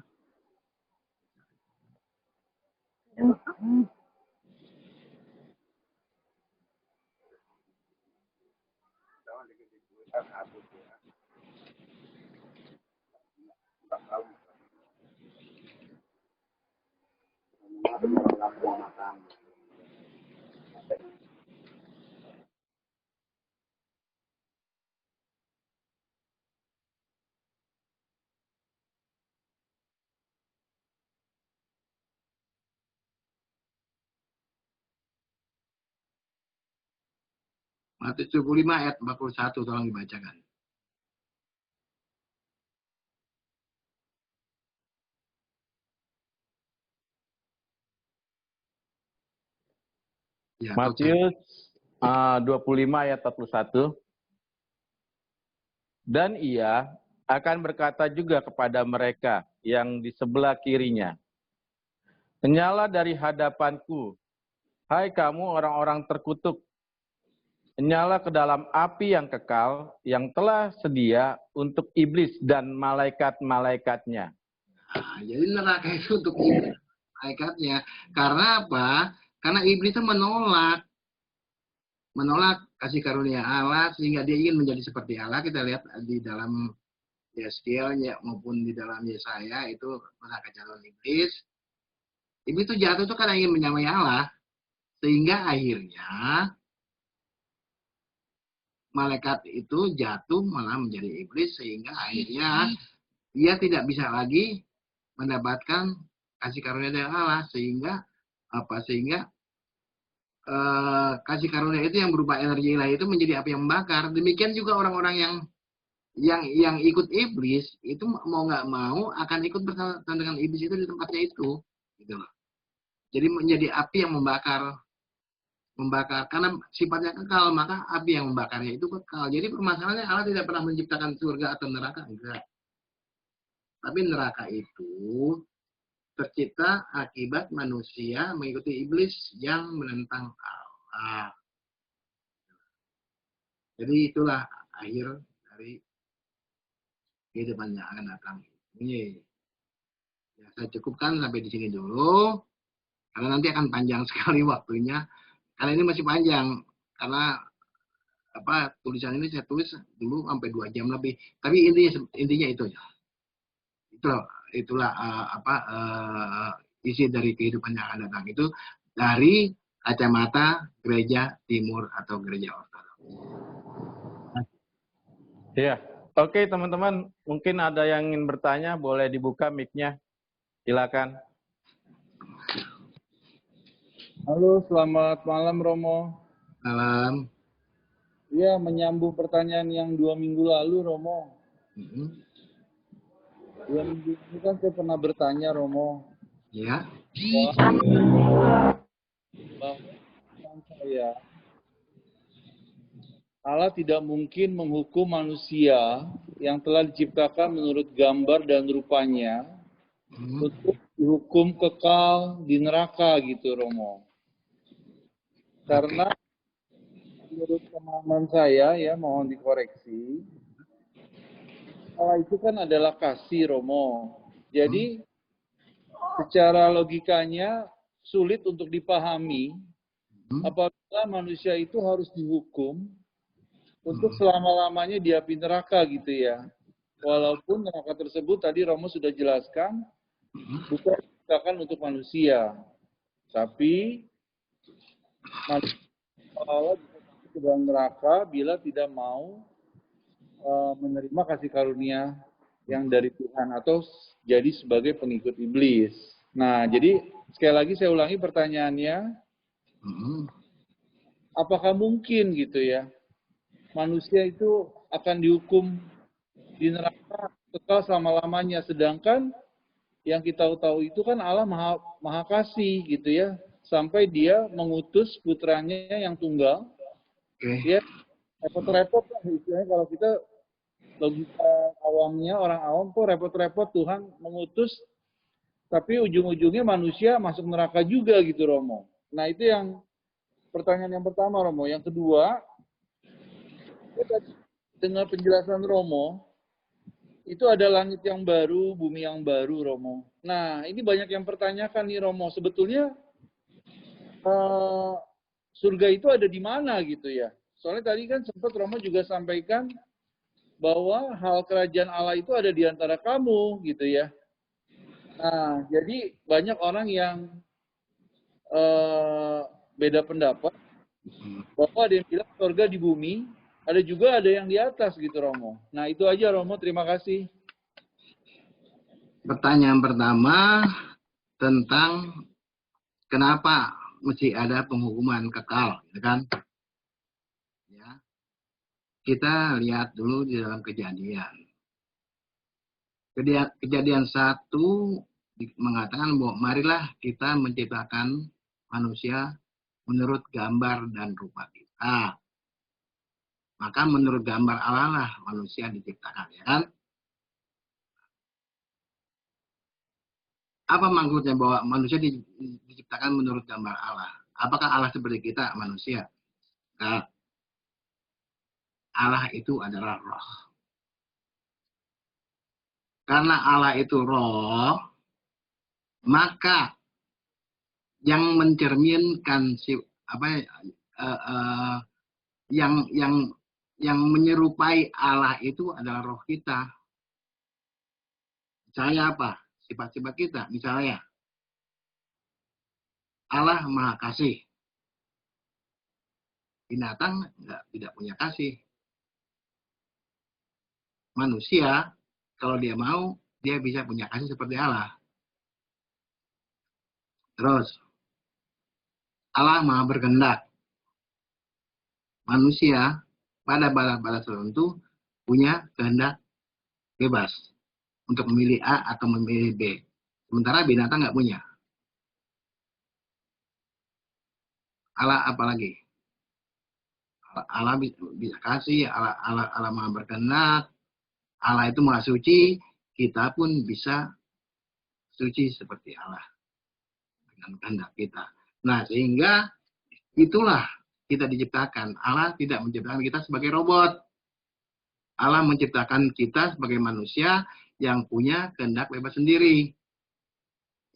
Matius 75 ayat 41, tolong dibacakan. Ya, Matius 25 ayat 41. Dan ia akan berkata juga kepada mereka yang di sebelah kirinya, "Nyala dari hadapanku, hai kamu orang-orang terkutuk, nyala ke dalam api yang kekal, yang telah sedia untuk iblis dan malaikat-malaikatnya." Nah, jadi neraka itu untuk iblis malaikatnya. Karena apa? Karena iblis itu menolak kasih karunia Allah sehingga dia ingin menjadi seperti Allah. Kita lihat di dalam Yeskiel maupun di dalam Yesaya itu neraka calon iblis. Iblis itu jatuh itu karena ingin menyamai Allah, sehingga akhirnya malaikat itu jatuh malah menjadi iblis, sehingga akhirnya dia tidak bisa lagi mendapatkan kasih karunia dari Allah, sehingga kasih karunia itu yang berupa energi ilahi itu menjadi api yang membakar. Demikian juga orang-orang yang ikut iblis itu mau nggak mau akan ikut bersama dengan iblis itu di tempatnya itu, gitu loh. Jadi menjadi api yang membakar karena sifatnya kekal, maka api yang membakarnya itu kekal. Jadi permasalahannya Allah tidak pernah menciptakan surga atau neraka, enggak. Tapi neraka itu tercipta akibat manusia mengikuti iblis yang menentang Allah. Jadi itulah akhir dari kehidupan yang akan datang. Ini ya, saya cukupkan sampai di sini dulu, karena nanti akan panjang sekali waktunya. Karena ini masih panjang, karena tulisan ini saya tulis dulu sampai 2 jam lebih. Tapi intinya itu ya. Itulah isi dari kehidupan yang akan datang itu dari kacamata gereja timur atau gereja ortodoks. Ya, oke teman-teman, mungkin ada yang ingin bertanya, boleh dibuka mic-nya. Silakan. Halo, selamat malam Romo. Malam. Ya, menyambung pertanyaan yang 2 minggu lalu Romo. 2 minggu ini kan saya pernah bertanya Romo. Ya. Bahwa saya, Allah tidak mungkin menghukum manusia yang telah diciptakan menurut gambar dan rupanya untuk dihukum kekal di neraka gitu Romo. Karena menurut pemahaman saya, ya mohon dikoreksi, Allah itu kan adalah kasih Romo. Jadi secara logikanya sulit untuk dipahami apabila manusia itu harus dihukum untuk selama-lamanya di api neraka gitu ya. Walaupun neraka tersebut tadi Romo sudah jelaskan bukan diciptakan untuk manusia, tapi manusia Allah ke dalam neraka bila tidak mau menerima kasih karunia yang dari Tuhan atau jadi sebagai pengikut iblis. Nah, jadi sekali lagi saya ulangi pertanyaannya, apakah mungkin gitu ya manusia itu akan dihukum di neraka kekal selama-lamanya, sedangkan yang kita tahu itu kan Allah maha kasih gitu ya, sampai dia mengutus putranya yang tunggal. Ya repot-repot lah istilahnya, kalau kita logika awamnya, orang awam kok repot-repot Tuhan mengutus, tapi ujung-ujungnya manusia masuk neraka juga gitu Romo. Nah itu yang pertanyaan yang pertama Romo. Yang kedua, dengan penjelasan Romo, itu ada langit yang baru, bumi yang baru Romo. Nah ini banyak yang pertanyakan nih Romo, sebetulnya surga itu ada di mana gitu ya. Soalnya tadi kan sempat Romo juga sampaikan bahwa hal kerajaan Allah itu ada di antara kamu gitu ya. Nah, jadi banyak orang yang beda pendapat bahwa ada yang bilang surga di bumi, ada juga ada yang di atas gitu Romo. Nah, itu aja Romo, terima kasih. Pertanyaan pertama tentang kenapa mesti ada penghukuman kekal, ya kan? Ya. Kita lihat dulu di dalam Kejadian. Kejadian 1 mengatakan bahwa marilah kita menciptakan manusia menurut gambar dan rupa kita. Maka menurut gambar Allah lah manusia diciptakan, ya kan? Apa maksudnya bahwa manusia diciptakan menurut gambar Allah? Apakah Allah seperti kita manusia? Nah, Allah itu adalah roh. Karena Allah itu roh, maka yang mencerminkan yang menyerupai Allah itu adalah roh kita. Misalnya apa? Sifat-sifat kita. Misalnya Allah Maha Kasih. Binatang tidak punya kasih. Manusia kalau dia mau, dia bisa punya kasih seperti Allah. Terus, Allah Maha Berkehendak. Manusia pada tertentu punya kehendak bebas untuk memilih A atau memilih B. Sementara binatang nggak punya. Allah apalagi? Allah bisa kasih, Allah Maha Berkehendak, Allah itu Maha Suci, kita pun bisa suci seperti Allah dengan kehendak kita. Nah, sehingga itulah kita diciptakan. Allah tidak menciptakan kita sebagai robot. Allah menciptakan kita sebagai manusia yang punya kehendak bebas sendiri.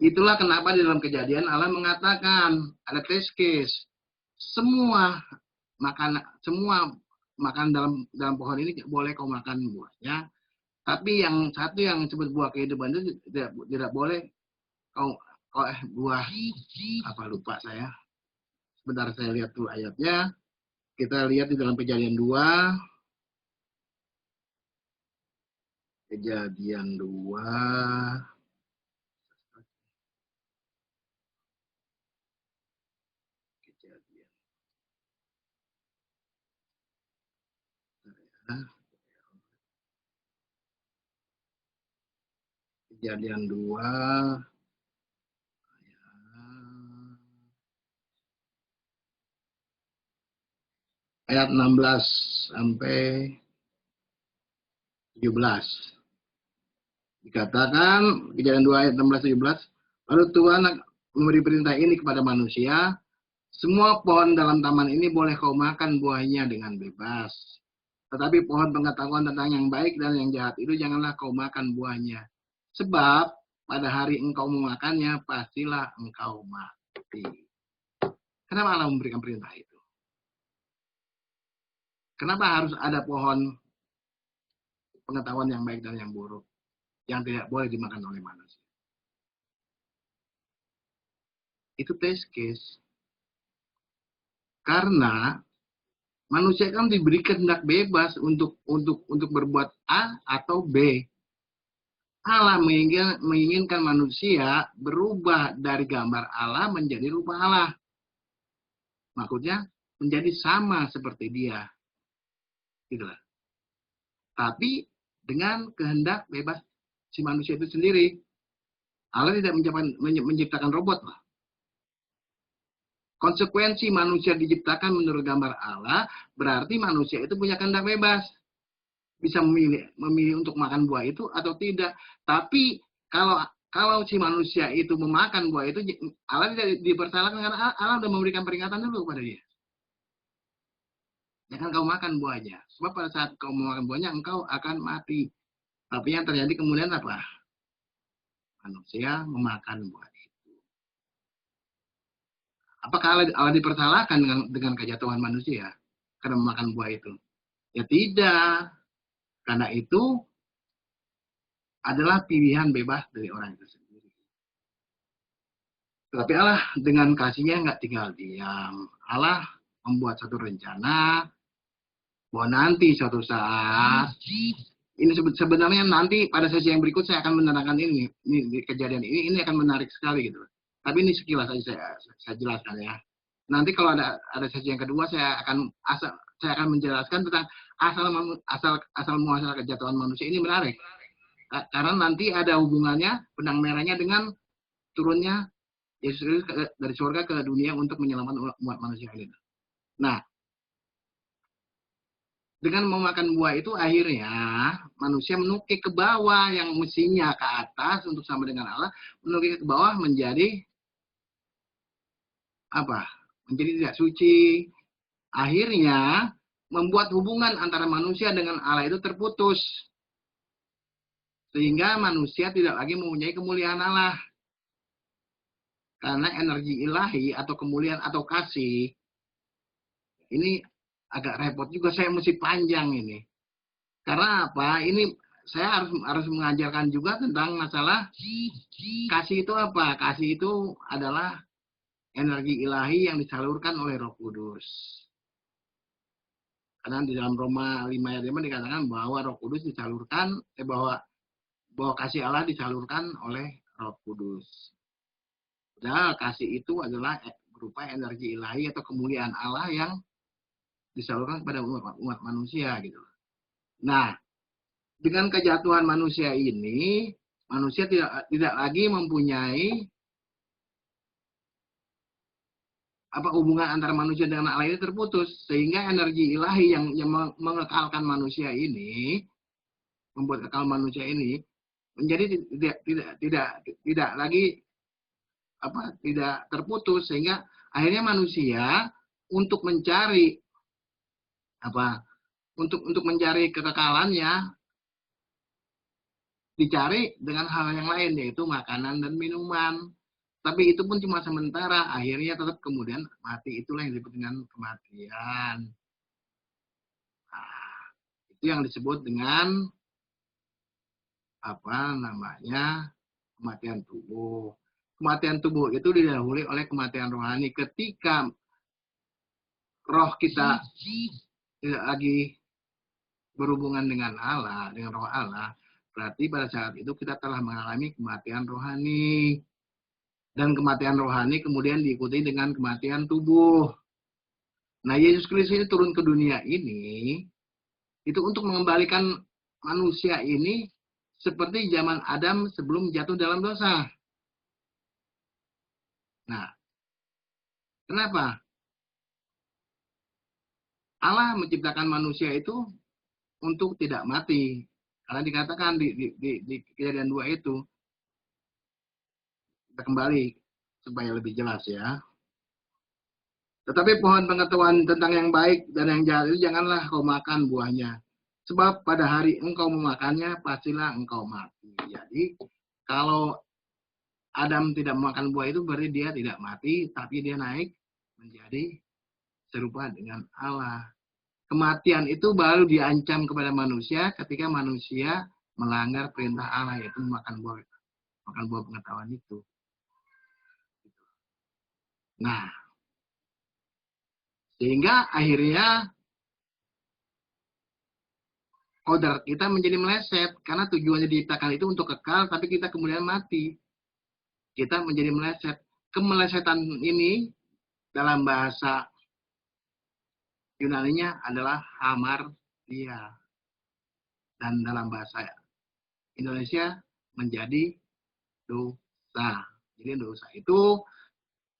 Itulah kenapa di dalam Kejadian Allah mengatakan ada test case. Semua makan dalam pohon ini boleh kau makan buahnya. Tapi yang satu yang disebut buah kehidupan itu tidak boleh kau buah apa lupa saya. Sebentar saya lihat dulu ayatnya. Kita lihat di dalam Kejadian 2. Kejadian 2. Kejadian 2 ayat 16 sampai 17. Dikatakan Kejadian 2 ayat 16-17, lalu Tuhan memberi perintah ini kepada manusia, semua pohon dalam taman ini boleh kau makan buahnya dengan bebas. Tetapi pohon pengetahuan tentang yang baik dan yang jahat itu janganlah kau makan buahnya. Sebab pada hari engkau memakannya, pastilah engkau mati. Kenapa Allah memberikan perintah itu? Kenapa harus ada pohon pengetahuan yang baik dan yang buruk yang tidak boleh dimakan oleh manusia? Itu test case. Karena manusia kan diberi kehendak bebas untuk berbuat A atau B. Allah menginginkan manusia berubah dari gambar Allah menjadi rupa Allah. Maksudnya menjadi sama seperti Dia. Itulah. Tapi dengan kehendak bebas si manusia itu sendiri. Allah tidak menciptakan robot lah. Konsekuensi manusia diciptakan menurut gambar Allah, berarti manusia itu punya kehendak bebas. Bisa memilih untuk makan buah itu atau tidak. Tapi kalau si manusia itu memakan buah itu, Allah tidak dipersalahkan karena Allah sudah memberikan peringatan dulu kepada dia. Jangan kau makan buahnya. Sebab pada saat kau memakan buahnya, engkau akan mati. Tapi yang terjadi kemudian apa? Manusia memakan buah itu. Apakah Allah dipersalahkan dengan kejatuhan manusia karena memakan buah itu? Ya tidak. Karena itu adalah pilihan bebas dari orang itu sendiri. Tetapi Allah dengan kasihnya nggak tinggal diam. Allah membuat satu rencana bahwa nanti suatu saat, ini sebenarnya nanti pada sesi yang berikut saya akan menerangkan ini kejadian ini akan menarik sekali gitu. Tapi ini sekilas saja saya jelaskan ya. Nanti kalau ada sesi yang kedua saya akan menjelaskan tentang asal muasal kejatuhan manusia. Ini menarik. Karena nanti ada hubungannya benang merahnya dengan turunnya Yesus Kristus dari surga ke dunia untuk menyelamatkan umat manusia ini. Nah, dengan memakan buah itu akhirnya manusia menukik ke bawah yang mestinya ke atas untuk sama dengan Allah, menukik ke bawah menjadi apa? Menjadi tidak suci. Akhirnya membuat hubungan antara manusia dengan Allah itu terputus. Sehingga manusia tidak lagi mempunyai kemuliaan Allah. Karena energi ilahi atau kemuliaan atau kasih, ini agak repot juga, saya mesti panjang ini. Karena apa? Ini saya harus mengajarkan juga tentang masalah kasih itu apa? Kasih itu adalah energi ilahi yang disalurkan oleh Roh Kudus. Karena di dalam Roma 5 ayat 5 dikatakan bahwa Roh Kudus disalurkan, bahwa kasih Allah disalurkan oleh Roh Kudus. Padahal kasih itu adalah berupa energi ilahi atau kemuliaan Allah yang disalurkan kepada umat manusia gitu. Nah, dengan kejatuhan manusia ini, manusia tidak lagi mempunyai hubungan antara manusia dengan Allah ini terputus, sehingga energi ilahi yang mengekalkan manusia ini, membuat kekal manusia ini menjadi tidak lagi tidak terputus, sehingga akhirnya manusia untuk mencari untuk mencari kekekalannya dicari dengan hal yang lain, yaitu makanan dan minuman. Tapi itu pun cuma sementara, akhirnya tetap kemudian mati. Itulah yang disebut dengan kematian. Nah, itu yang disebut dengan kematian tubuh. Kematian tubuh itu didahului oleh kematian rohani. Ketika roh kita tidak lagi berhubungan dengan Allah, dengan roh Allah, berarti pada saat itu kita telah mengalami kematian rohani. Dan kematian rohani kemudian diikuti dengan kematian tubuh. Nah, Yesus Kristus ini turun ke dunia ini, itu untuk mengembalikan manusia ini seperti zaman Adam sebelum jatuh dalam dosa. Nah, kenapa? Allah menciptakan manusia itu untuk tidak mati. Karena dikatakan di Kejadian 2 itu, kita kembali supaya lebih jelas ya. Tetapi pohon pengetahuan tentang yang baik dan yang jahat itu janganlah kau makan buahnya. Sebab pada hari engkau memakannya, pastilah engkau mati. Jadi, kalau Adam tidak makan buah itu berarti dia tidak mati, tapi dia naik menjadi serupa dengan Allah. Kematian itu baru diancam kepada manusia ketika manusia melanggar perintah Allah, yaitu makan buah pengetahuan itu. Nah, sehingga akhirnya kodrat kita menjadi meleset, karena tujuannya diciptakan itu untuk kekal, tapi kita kemudian mati. Kita menjadi meleset. Kemelesetan ini dalam bahasa Yunaninya adalah hamartia. Dan dalam bahasa Indonesia menjadi dosa. Jadi dosa itu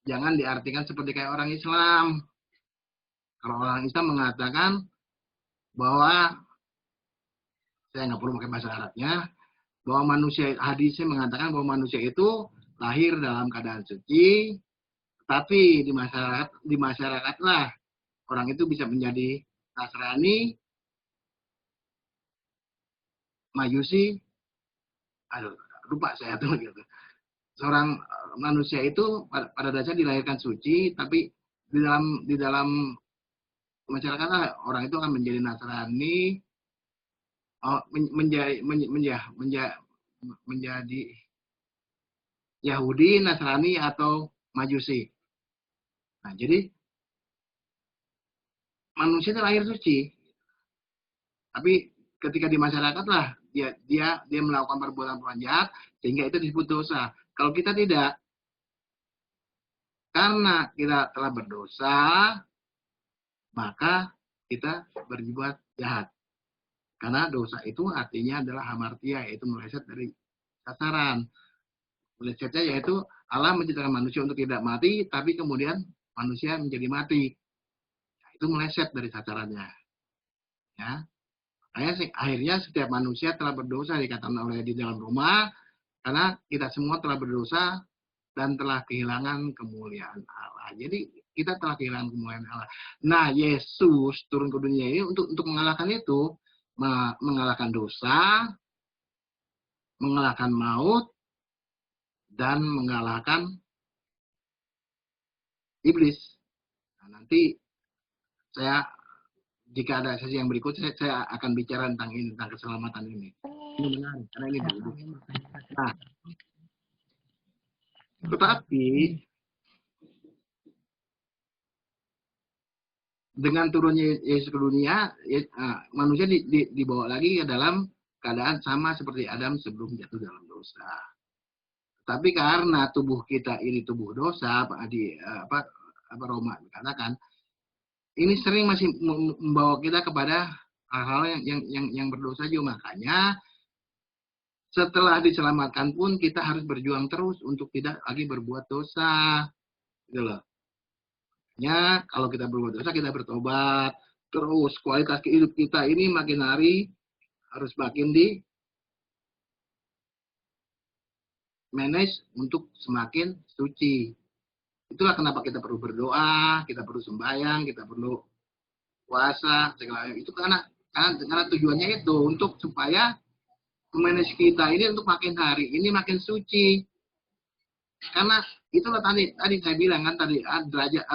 jangan diartikan seperti kayak orang Islam. Kalau orang Islam mengatakan bahwa, saya nggak perlu pakai bahasa Arabnya, bahwa manusia, hadisnya mengatakan bahwa manusia itu lahir dalam keadaan suci, tapi di masyarakat lah orang itu bisa menjadi Nasrani, Majusi, aduh lupa saya tuh gitu. Seorang manusia itu pada dasarnya dilahirkan suci, tapi di dalam masyarakat lah orang itu akan menjadi Nasrani, menjadi Yahudi, Nasrani, atau Majusi. Nah, jadi manusia itu lahir suci, tapi ketika di masyarakat lah dia melakukan perbuatan jahat sehingga itu disebut dosa. Kalau kita tidak, karena kita telah berdosa, maka kita berbuat jahat. Karena dosa itu artinya adalah hamartia, yaitu meleset dari sasaran. Melesetnya yaitu Allah menciptakan manusia untuk tidak mati, tapi kemudian manusia menjadi mati. Nah, itu meleset dari sasarannya. Ya. Akhirnya setiap manusia telah berdosa, dikatakan oleh di dalam Roma, karena kita semua telah berdosa dan telah kehilangan kemuliaan Allah. Jadi kita telah kehilangan kemuliaan Allah. Nah, Yesus turun ke dunia ini untuk mengalahkan itu, mengalahkan dosa, mengalahkan maut, dan mengalahkan iblis. Nah, nanti jika ada sesi yang berikut, saya akan bicara tentang ini, tentang keselamatan ini. Ini menarik, karena ini dulu. Nah, tetapi dengan turunnya Yesus ke dunia, manusia dibawa lagi ke dalam keadaan sama seperti Adam sebelum jatuh dalam dosa. Tapi karena tubuh kita ini tubuh dosa, Roma dikatakan, ini sering masih membawa kita kepada hal-hal yang berdosa juga. Makanya setelah diselamatkan pun kita harus berjuang terus untuk tidak lagi berbuat dosa. Gitu loh. Ya, kalau kita berbuat dosa, kita bertobat. Terus kualitas hidup kita ini makin hari harus makin di manage untuk semakin suci. Itulah kenapa kita perlu berdoa, kita perlu sembahyang, kita perlu puasa, segala itu karena tujuannya itu untuk supaya manage kita ini untuk makin hari ini makin suci. Karena itulah tadi saya bilang kan tadi derajat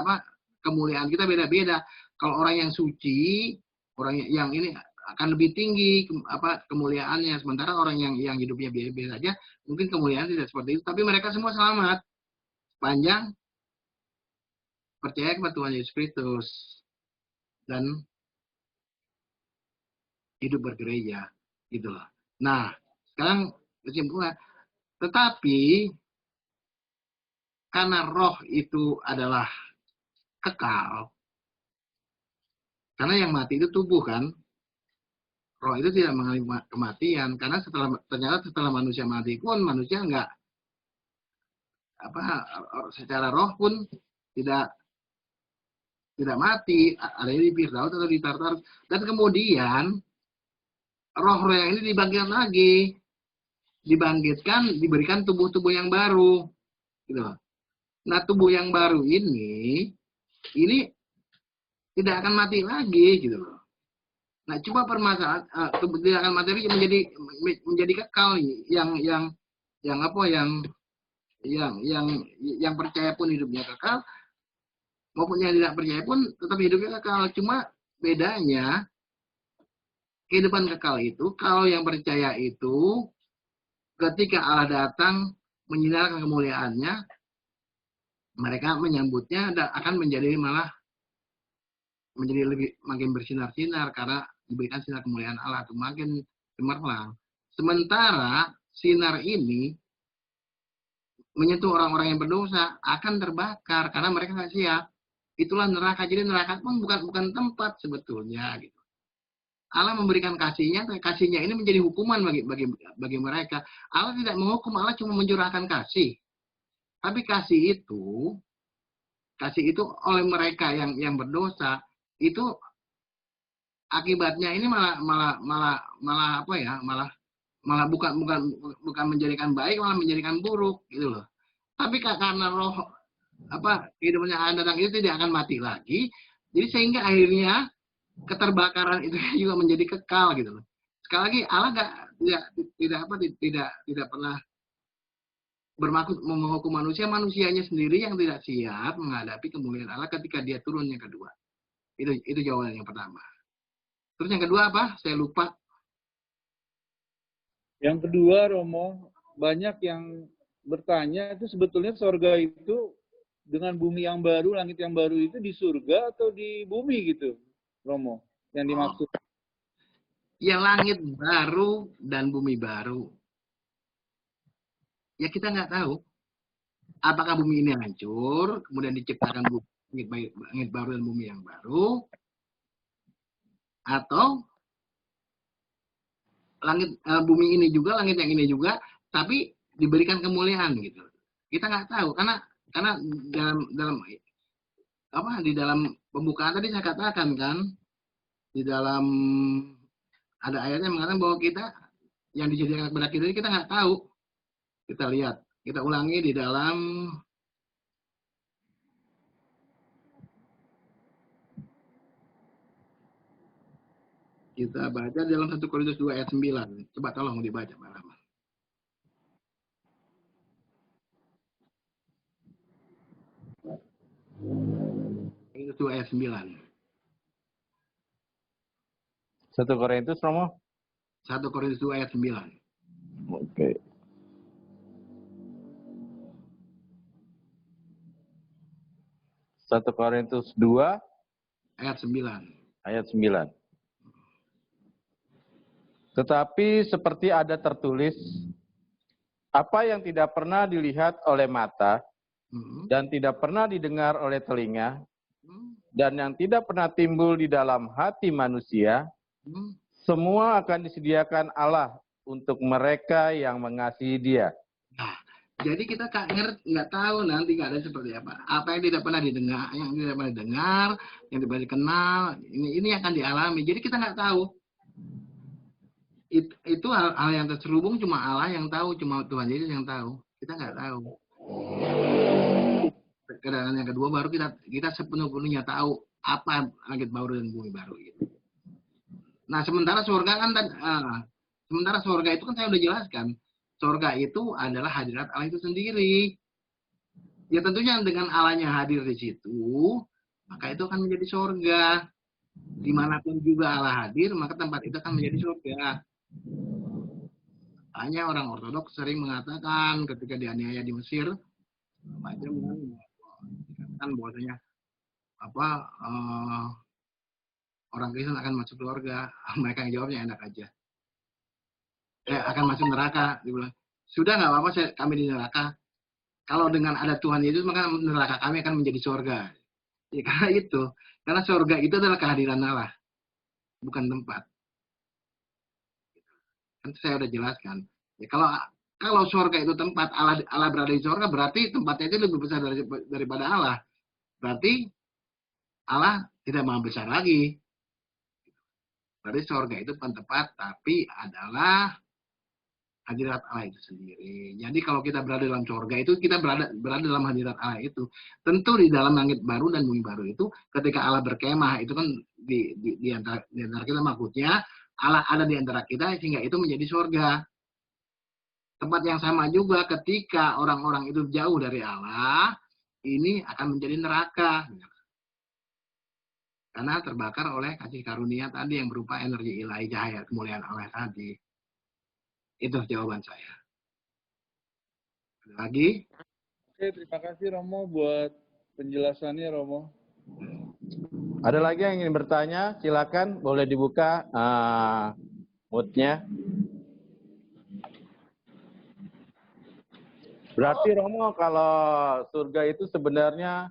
kemuliaan kita beda-beda. Kalau orang yang suci, orang yang ini akan lebih tinggi kemuliaannya, sementara orang yang hidupnya biasa saja mungkin kemuliaan tidak seperti itu, tapi mereka semua selamat sepanjang percaya kepada Tuhan Yesus Kristus dan hidup bergereja, gitu loh. Nah, sekarang kesimpulan. Tetapi karena roh itu adalah kekal, karena yang mati itu tubuh kan, roh itu tidak mengalami kematian, karena ternyata setelah manusia mati pun manusia enggak secara roh pun tidak mati, ada di Firdaus atau di Tartarus, dan kemudian roh-roh yang ini dibangkitkan lagi, diberikan tubuh-tubuh yang baru, gitu. Nah, tubuh yang baru ini tidak akan mati lagi, gitu loh. Nah, cuma permasalahan tubuh tidak akan mati lagi menjadi kekal, yang yang percaya pun hidupnya kekal, maupun yang tidak percaya pun tetap hidupnya kekal. Cuma bedanya kehidupan kekal itu, kalau yang percaya itu ketika Allah datang menyinarkan kemuliaannya, mereka menyambutnya dan akan menjadi malah menjadi lebih makin bersinar-sinar karena diberikan sinar kemuliaan Allah itu makin cemerlang. Sementara sinar ini menyentuh orang-orang yang berdosa akan terbakar karena mereka nggak siap. Itulah neraka. Jadi neraka pun bukan tempat sebetulnya gitu. Allah memberikan kasihnya ini menjadi hukuman bagi mereka. Allah tidak menghukum, Allah cuma mencurahkan kasih. Tapi kasih itu oleh mereka yang berdosa itu akibatnya ini malah apa ya? Malah bukan menjadikan baik, malah menjadikan buruk gitu loh. Tapi karena roh kehidupannya akan datang itu tidak akan mati lagi, jadi sehingga akhirnya keterbakaran itu juga menjadi kekal gitu loh. Sekali lagi Allah tidak pernah bermaksud menghukum manusianya sendiri yang tidak siap menghadapi kemuliaan Allah ketika dia turun yang kedua. Itu jawaban yang pertama. Terus yang kedua apa? Saya lupa. Yang kedua, Romo, banyak yang bertanya itu sebetulnya surga itu dengan bumi yang baru, langit yang baru itu di surga atau di bumi gitu, Romo, yang dimaksud. Ya langit baru dan bumi baru. Ya kita nggak tahu. Apakah bumi ini hancur, kemudian diciptakan langit baru dan bumi yang baru, atau bumi ini juga, langit yang ini juga, tapi diberikan kemuliaan gitu. Kita nggak tahu karena di dalam pembukaan tadi saya katakan kan, di dalam ada ayatnya mengatakan bahwa kita yang dijadikan kepada kita nggak tahu. Kita lihat, kita ulangi di dalam kita baca dalam 1 Korintus 2 ayat 9. Coba tolong dibaca, Pak Rahman. 2 ayat 9. 1 Korintus, Romo? 1 Korintus 2 ayat 9. Oke. 1 Korintus 2 ayat 9. Ayat 9. Tetapi seperti ada tertulis, apa yang tidak pernah dilihat oleh mata, dan tidak pernah didengar oleh telinga, dan yang tidak pernah timbul di dalam hati manusia, semua akan disediakan Allah untuk mereka yang mengasihi Dia. Nah, jadi kita nggak tahu nanti keadaan seperti apa. Apa yang tidak pernah didengar, yang tidak pernah didengar, yang tidak pernah dikenal, ini akan dialami. Jadi kita nggak tahu. Itu hal yang terselubung cuma Allah yang tahu, cuma Tuhan Yesus yang tahu. Kita nggak tahu. Keadaan yang kedua baru kita sepenuh-penuhnya tahu apa langit baru dan bumi baru gitu. Nah, sementara surga itu kan saya udah jelaskan. Surga itu adalah hadirat Allah itu sendiri. Ya tentunya dengan Allahnya hadir di situ, maka itu akan menjadi surga. Dimanapun juga Allah hadir, maka tempat itu akan menjadi surga. Hanya orang ortodoks sering mengatakan ketika dianiaya di Mesir, macam kan bahwasanya orang Kristen akan masuk surga. Mereka yang jawabnya enak aja. Akan masuk neraka, dibilang. Sudah nggak apa-apa, kami di neraka. Kalau dengan ada Tuhan Yesus, maka neraka kami akan menjadi surga. Ya, karena surga itu adalah kehadiran Allah, bukan tempat. Kan saya udah jelaskan. Ya, kalau surga itu tempat, Allah berada di surga, berarti tempatnya itu lebih besar daripada Allah. Berarti Allah tidak maha besar lagi. Berarti surga itu bukan tempat, tapi adalah hadirat Allah itu sendiri. Jadi kalau kita berada dalam surga itu, kita berada dalam hadirat Allah itu. Tentu di dalam langit baru dan bumi baru itu, ketika Allah berkemah, itu kan di antara kita maksudnya, Allah ada di antara kita, sehingga itu menjadi surga. Tempat yang sama juga ketika orang-orang itu jauh dari Allah, ini akan menjadi neraka. Karena terbakar oleh kasih karunia tadi yang berupa energi ilahi cahaya kemuliaan Allah tadi. Itu jawaban saya. Ada lagi? Oke, terima kasih Romo buat penjelasannya Romo. Ada lagi yang ingin bertanya? Silakan, boleh dibuka mute-nya. Berarti Romo, kalau surga itu sebenarnya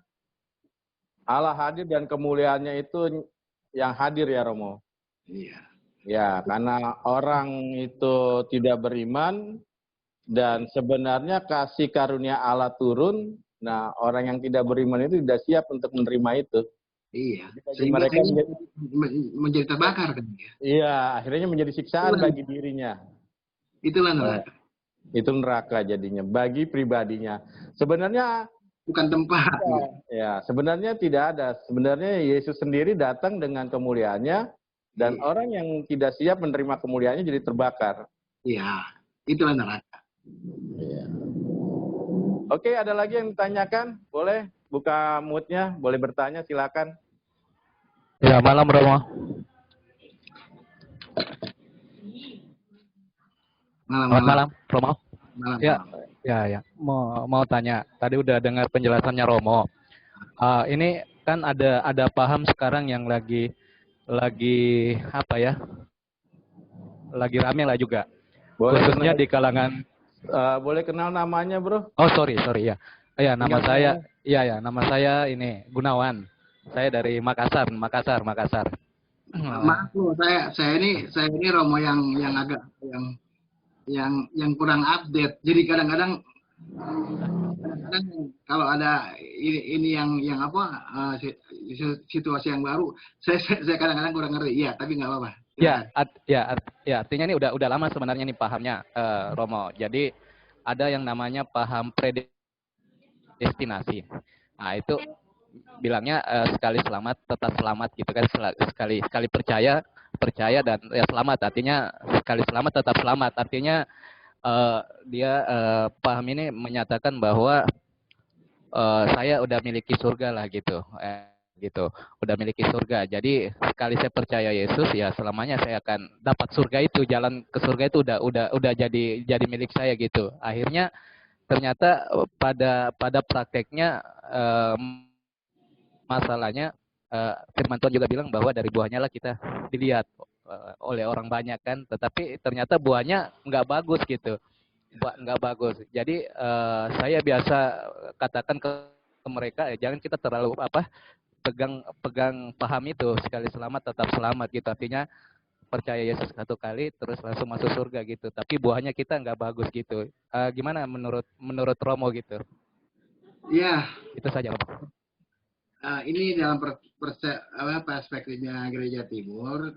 Allah hadir dan kemuliaannya itu yang hadir ya Romo? Iya. Ya, karena orang itu tidak beriman dan sebenarnya kasih karunia Allah turun, nah orang yang tidak beriman itu tidak siap untuk menerima itu. Iya. Jadi Sehingga mereka menjadi terbakar kan ya. Iya, akhirnya menjadi siksaan bagi dirinya. Itulah neraka. Itu neraka jadinya bagi pribadinya. Sebenarnya bukan tempat. Ya, sebenarnya tidak ada. Sebenarnya Yesus sendiri datang dengan kemuliaannya dan orang yang tidak siap menerima kemuliaannya jadi terbakar. Iya, itulah neraka. Ya. Oke, ada lagi yang ditanyakan? Boleh buka mute-nya, boleh bertanya, silakan. Ya, malam Romo. Malam Romo. Malam. Ya. Mau tanya. Tadi udah dengar penjelasannya Romo. Ini kan ada paham sekarang yang lagi apa ya? Lagi rame lah juga. Boleh khususnya di kalangan. Boleh kenal namanya, Bro? Oh, sorry ya. Ya, nama saya. Ya, nama saya ini Gunawan. Saya dari Makassar. Maaf loh, saya ini Romo yang agak yang kurang update. Jadi kadang-kadang kalau ada ini yang apa situasi yang baru, saya kadang-kadang kurang ngerti. Iya, tapi nggak apa-apa. Ya, artinya ini udah lama sebenarnya nih pahamnya, Romo. Jadi ada yang namanya paham predestinasi. Nah, itu bilangnya sekali selamat tetap selamat gitu kan, sekali percaya dan ya selamat, artinya sekali selamat tetap selamat, artinya dia paham ini menyatakan bahwa saya udah miliki surga lah gitu, udah miliki surga, jadi sekali saya percaya Yesus ya selamanya saya akan dapat surga itu, jalan ke surga itu udah jadi milik saya gitu. Akhirnya ternyata pada prakteknya masalahnya firman Tuhan juga bilang bahwa dari buahnya lah kita dilihat oleh orang banyak kan, tetapi ternyata buahnya nggak bagus gitu, nggak bagus. Jadi saya biasa katakan ke mereka, jangan kita terlalu pegang paham itu, sekali selamat tetap selamat gitu, artinya percaya Yesus satu kali terus langsung masuk surga gitu, tapi buahnya kita nggak bagus gitu. Gimana menurut Romo gitu? Iya. Itu saja Romo. Ini dalam perspektifnya Gereja Timur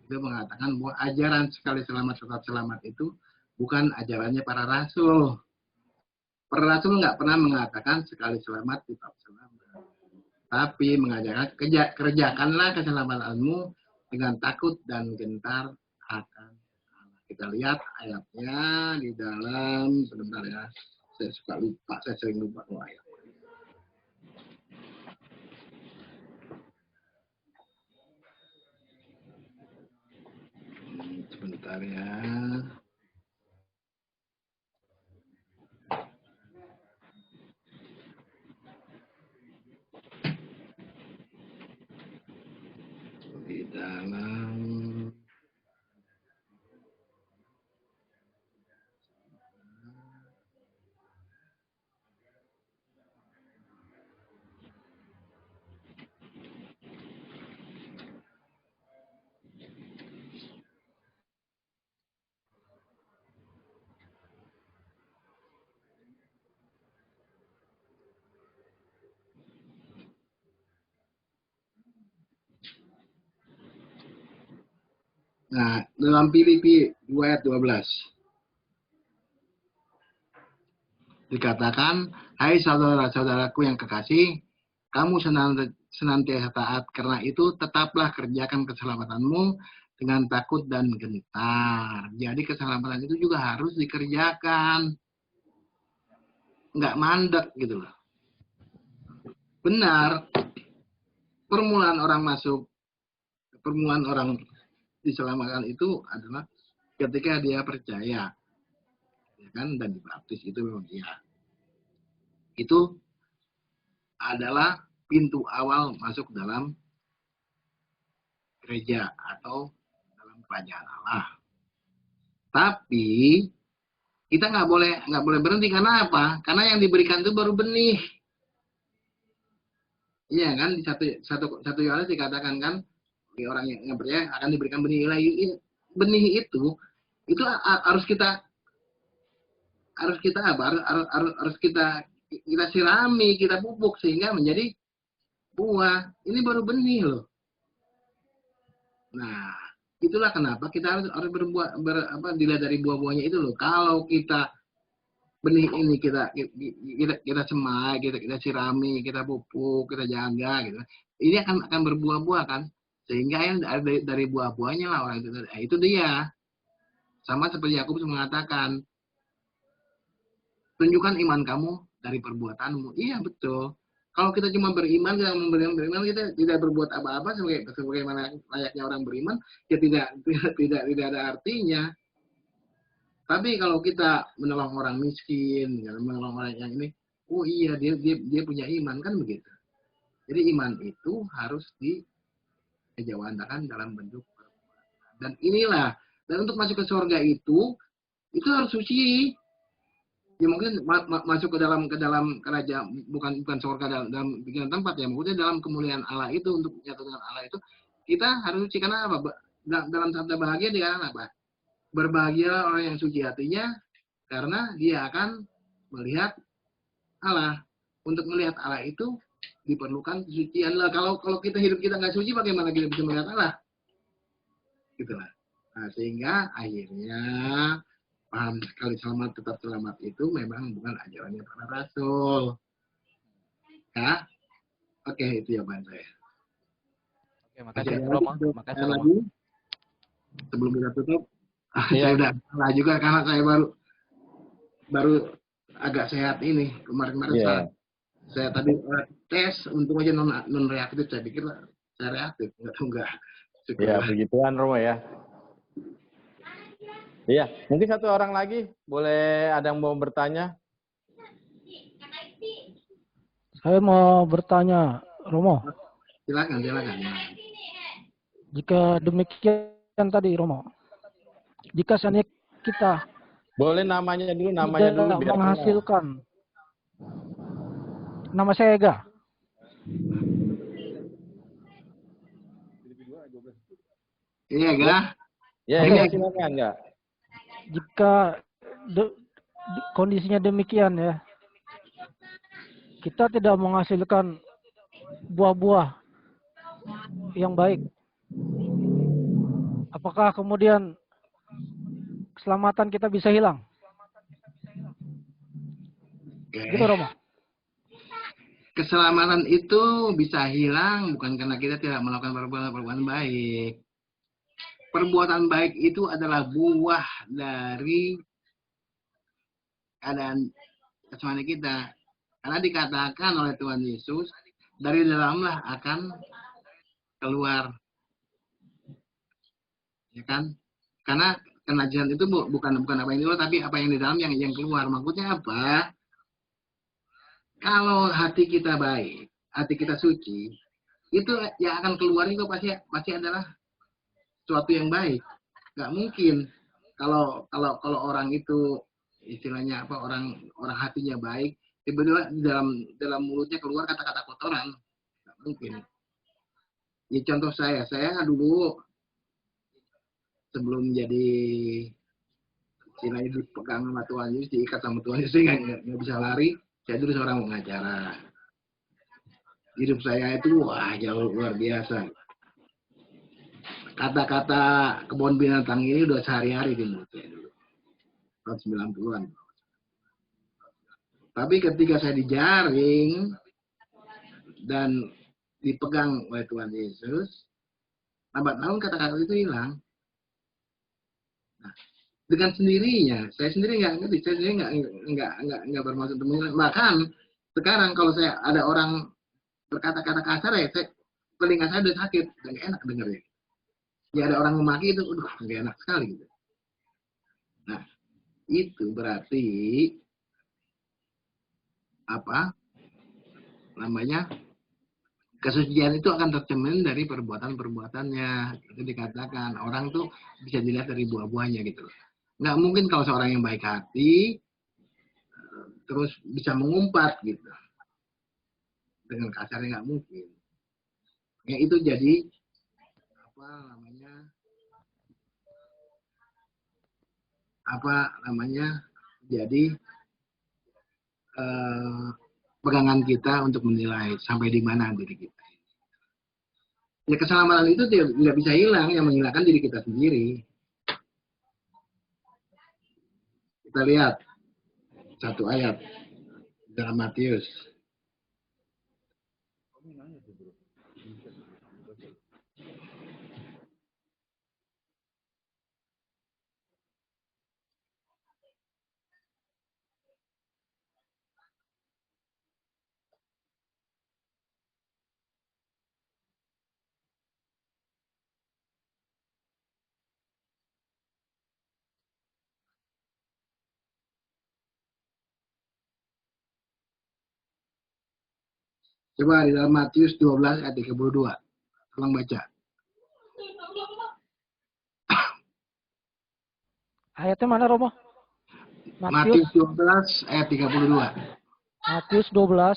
itu mengatakan bahwa ajaran sekali selamat tetap selamat itu bukan ajarannya para rasul. Para rasul nggak pernah mengatakan sekali selamat tetap selamat, tapi mengajarkan kerjakanlah keselamatanmu dengan takut dan gentar akan Allah. Kita lihat ayatnya di dalam, sebentar ya, saya sering lupa ayat. Sebentar ya. Di dalam dalam Filipi 2 ayat 12 dikatakan, hai saudara-saudaraku yang kekasih, kamu senantiasa taat, karena itu tetaplah kerjakan keselamatanmu dengan takut dan gentar. Jadi keselamatan itu juga harus dikerjakan. Nggak mandek gitu loh. Benar, permulaan orang diselamatkan itu adalah ketika dia percaya, ya kan, dan dibaptis itu memang dia. Itu adalah pintu awal masuk dalam gereja atau dalam kerajaan Allah. Tapi kita nggak boleh berhenti karena apa? Karena yang diberikan itu baru benih. Iya kan, di satu Yohanes dikatakan kan, bagi orang yang percaya akan diberikan benih ilahi. Benih itu harus kita sirami, kita pupuk sehingga menjadi buah. Ini baru benih loh. Nah, itulah kenapa kita harus dilihat dari buah-buahnya itu loh. Kalau kita benih ini kita semai, kita sirami, kita pupuk, kita jaga gitu. Ini akan berbuah-buah kan. Sehingga yang dari buah-buahnya lah orang itu dia. Sama seperti Yakobus mengatakan, tunjukkan iman kamu dari perbuatanmu. Iya betul. Kalau kita cuma beriman, kita tidak berbuat apa-apa sebagaimana layaknya orang beriman, ya tidak ada artinya. Tapi kalau kita menolong orang miskin, menolong orang yang ini, oh iya dia punya iman kan begitu. Jadi iman itu harus dijawantakan dalam bentuk perbuatan. Dan inilah, dan untuk masuk ke surga itu harus suci. Ya mungkin masuk ke dalam kerajaan, bukan surga dalam pikiran tempat ya, maksudnya dalam kemuliaan Allah itu, untuk menyatu dengan Allah itu kita harus suci. Karena apa? Dalam sabda bahagia dikatakan apa? Berbahagialah orang yang suci hatinya, karena dia akan melihat Allah. Untuk melihat Allah itu diperlukan kesucian lah. Kalau kita hidup kita nggak suci, bagaimana kita bisa melihat Allah? Gitulah. Nah, sehingga akhirnya paham sekali selamat tetap selamat itu memang bukan ajarannya para rasul. Ya, oke, itu jawaban saya. Oke, makasih Romo. Makasih Romo. Lagi, sebelum kita tutup, saya udah salah juga karena saya baru agak sehat ini kemarin saya tadi tes, untung aja non reaktif, saya pikir saya reaktif, enggak. Ya begituan Romo ya. Iya, mungkin satu orang lagi, boleh ada yang mau bertanya? Saya mau bertanya, Romo. Silakan. Jika demikian tadi, Romo. Jika seandainya kita boleh namanya dulu tidak biar menghasilkan. Nama saya Ega. Iya, Ega. Ya, silakan enggak. Jika kondisinya demikian ya, kita tidak menghasilkan buah-buah yang baik, apakah kemudian keselamatan kita bisa hilang? Gitu Romo. Keselamatan itu bisa hilang bukan karena kita tidak melakukan perbuatan baik. Perbuatan baik itu adalah buah dari keadaan jasmani kita. Karena dikatakan oleh Tuhan Yesus, dari dalamlah akan keluar. Ya kan? Karena kenajisan itu bukan apa yang di luar, tapi apa yang di dalam yang keluar. Maksudnya apa? Kalau hati kita baik, hati kita suci, itu yang akan keluar itu pasti adalah sesuatu yang baik. Nggak mungkin kalau orang itu istilahnya apa, orang hatinya baik, tiba-tiba dalam mulutnya keluar kata-kata kotoran. Nggak mungkin. Ya contoh saya dulu sebelum jadi istilahnya dipegang sama Tuhan Yesus, diikat sama Tuhan Yesus, nggak bisa lari. Saya dulu seorang pengacara. Hidup saya itu jauh luar biasa. Kata-kata kebun binatang ini udah sehari-hari di mulut saya dulu. Tahun 90-an. Tapi ketika saya dijaring dan dipegang oleh Tuhan Yesus, lambat laun kata-kata itu hilang. Nah, dengan sendirinya, saya sendiri nggak ngerti, saya sendiri nggak bermaksud untuk menghilang. Bahkan sekarang kalau saya ada orang berkata-kata kasar ya, telinga saya udah sakit dan gak enak dengarnya. Ya ada orang memaki itu, udah gak enak sekali gitu. Nah, itu berarti apa namanya, kesucian itu akan tercermin dari perbuatan-perbuatannya. Itu dikatakan orang tuh bisa dilihat dari buah-buahnya gitu. Nggak mungkin kalau seorang yang baik hati terus bisa mengumpat gitu dengan kasarnya, nggak mungkin. Ya itu jadi apa namanya jadi pegangan kita untuk menilai sampai di mana diri kita. Ya keselamatan itu tidak bisa hilang, yang menghilangkan diri kita sendiri. Kita lihat satu ayat dalam Matius. Coba di dalam Matius 12 ayat 32. Tolong baca. Ayatnya mana, Romo? Matius 12 ayat 32. Matius 12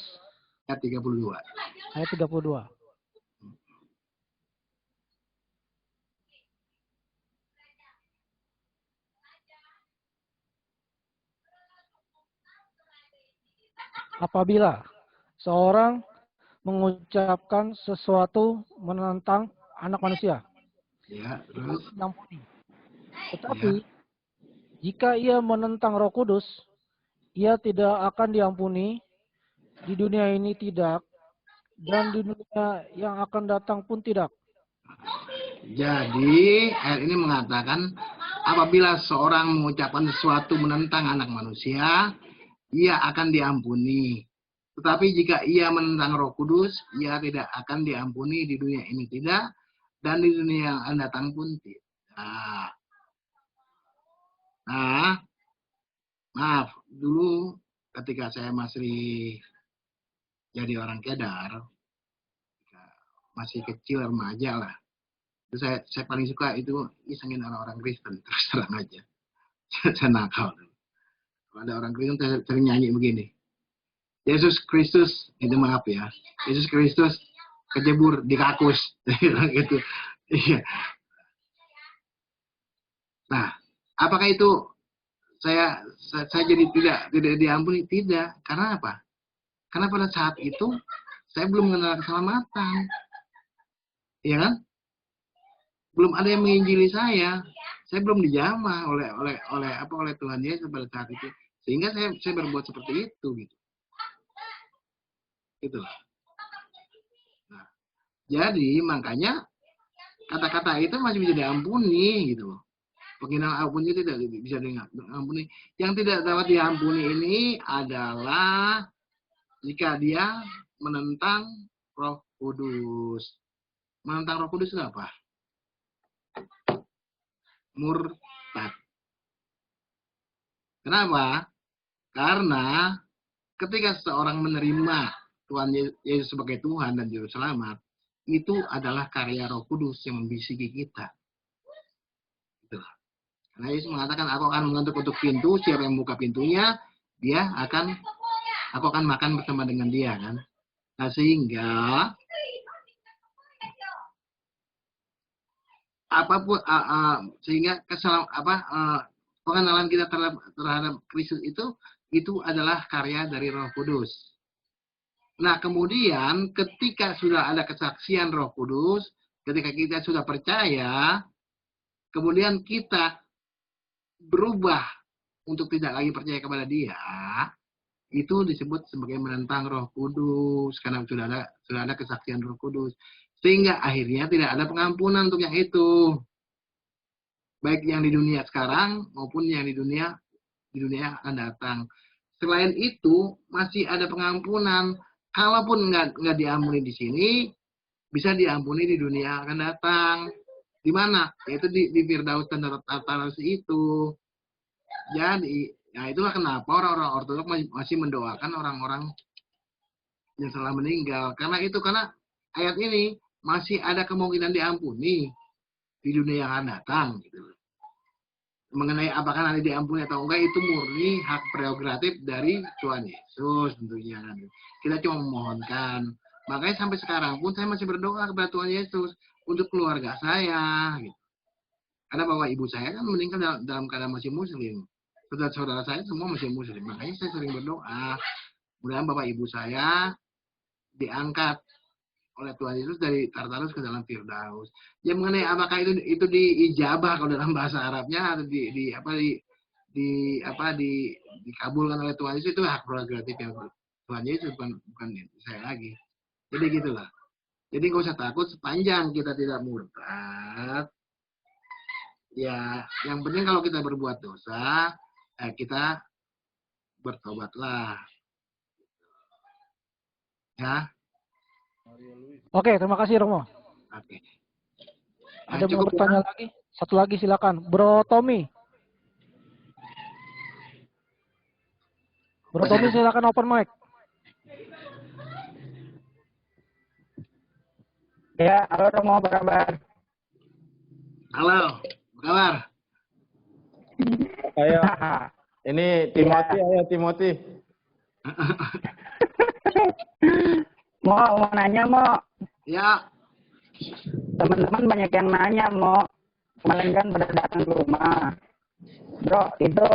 Ayat 32. ayat 32. Apabila seorang mengucapkan sesuatu menentang anak manusia, Ya, terus diampuni. Tetapi jika ia menentang Roh Kudus, ia tidak akan diampuni, di dunia ini tidak, dan di dunia yang akan datang pun tidak. jadi ayat ini mengatakan apabila seorang mengucapkan sesuatu menentang anak manusia, ia akan diampuni. Tetapi jika ia menentang Roh Kudus, ia tidak akan diampuni, di dunia ini tidak, dan di dunia yang akan datang pun tidak. Nah, maaf, dulu ketika saya masih jadi orang Kedar, masih kecil, remaja lah, itu saya paling suka itu isengin orang-orang Kristen, terus terang aja. Saya nakal. Kalau ada orang Kristen, saya sering nyanyi begini. Yesus Kristus, itu maaf ya, Yesus Kristus kejebur di kakus. Gitu. Iya. Nah, apakah itu saya jadi tidak diampuni? Tidak. Karena apa? Karena pada saat itu saya belum mengenal keselamatan. Iya kan? Belum ada yang menginjili saya. Saya belum dijamah oleh Tuhan Yesus pada saat itu. Sehingga saya berbuat seperti itu gitu. Gitu. Nah, jadi makanya kata-kata itu masih bisa diampuni gitu loh. Penghinaan apapun itu tidak bisa diampuni. Yang tidak dapat diampuni ini adalah jika dia menentang Roh Kudus. Menentang Roh Kudus itu apa? Murtad. Kenapa? Karena ketika seseorang menerima Tuhan Yesus sebagai Tuhan dan Juru Selamat, itu adalah karya Roh Kudus yang membisiki kita. Itulah. Karena Yesus mengatakan, aku akan mengetuk pintu, siapa yang buka pintunya, aku akan makan bersama dengan dia, kan? Nah, sehingga apapun pengenalan kita terhadap Kristus itu adalah karya dari Roh Kudus. Nah, kemudian ketika sudah ada kesaksian Roh Kudus, ketika kita sudah percaya, kemudian kita berubah untuk tidak lagi percaya kepada Dia, itu disebut sebagai menentang Roh Kudus karena sudah ada kesaksian Roh Kudus. Sehingga akhirnya tidak ada pengampunan untuk yang itu. Baik yang di dunia sekarang maupun yang di dunia akan datang. Selain itu, masih ada pengampunan. Kalaupun nggak diampuni di sini, bisa diampuni di dunia akan datang. Di mana? Yaitu di Firdaus dan Tartarus itu. Jadi, ya itulah kenapa orang-orang Ortodok masih mendoakan orang-orang yang telah meninggal. Karena ayat ini masih ada kemungkinan diampuni di dunia yang akan datang. Gitu. Mengenai apakah nanti diampuni atau enggak itu murni hak prerogatif dari Tuhan Yesus tentunya. Kita cuma memohonkan. Makanya sampai sekarang pun saya masih berdoa kepada Tuhan Yesus untuk keluarga saya. Gitu. Karena bapak ibu saya kan meninggal dalam keadaan masih muslim. Saudara-saudara saya semua masih muslim. Makanya saya sering berdoa. Mudah-mudahan bapak ibu saya diangkat oleh Tuhan Yesus dari Tartarus ke dalam Firdaus. Ya mengenai apakah itu diijabah kalau dalam bahasa Arabnya atau dikabulkan oleh Tuhan Yesus, itu hak prerogatif yang Tuhan Yesus, bukan saya lagi. Jadi gitulah. Jadi nggak usah takut sepanjang kita tidak murtad. Ya, yang penting kalau kita berbuat dosa, kita bertobatlah. Ya. Oke, terima kasih Romo. Oke. Ada mau bertanya lagi? Satu lagi silakan, Bro Tommy. Bro Tommy silakan open mic. Ya, halo Romo, apa kabar? Halo, apa kabar? Ayo, ini Timothy, ayo Timothy. Mau nanya, mau. Ya. Teman-teman banyak yang nanya, mau. Kemarin kan pada datang ke rumah. Bro, itu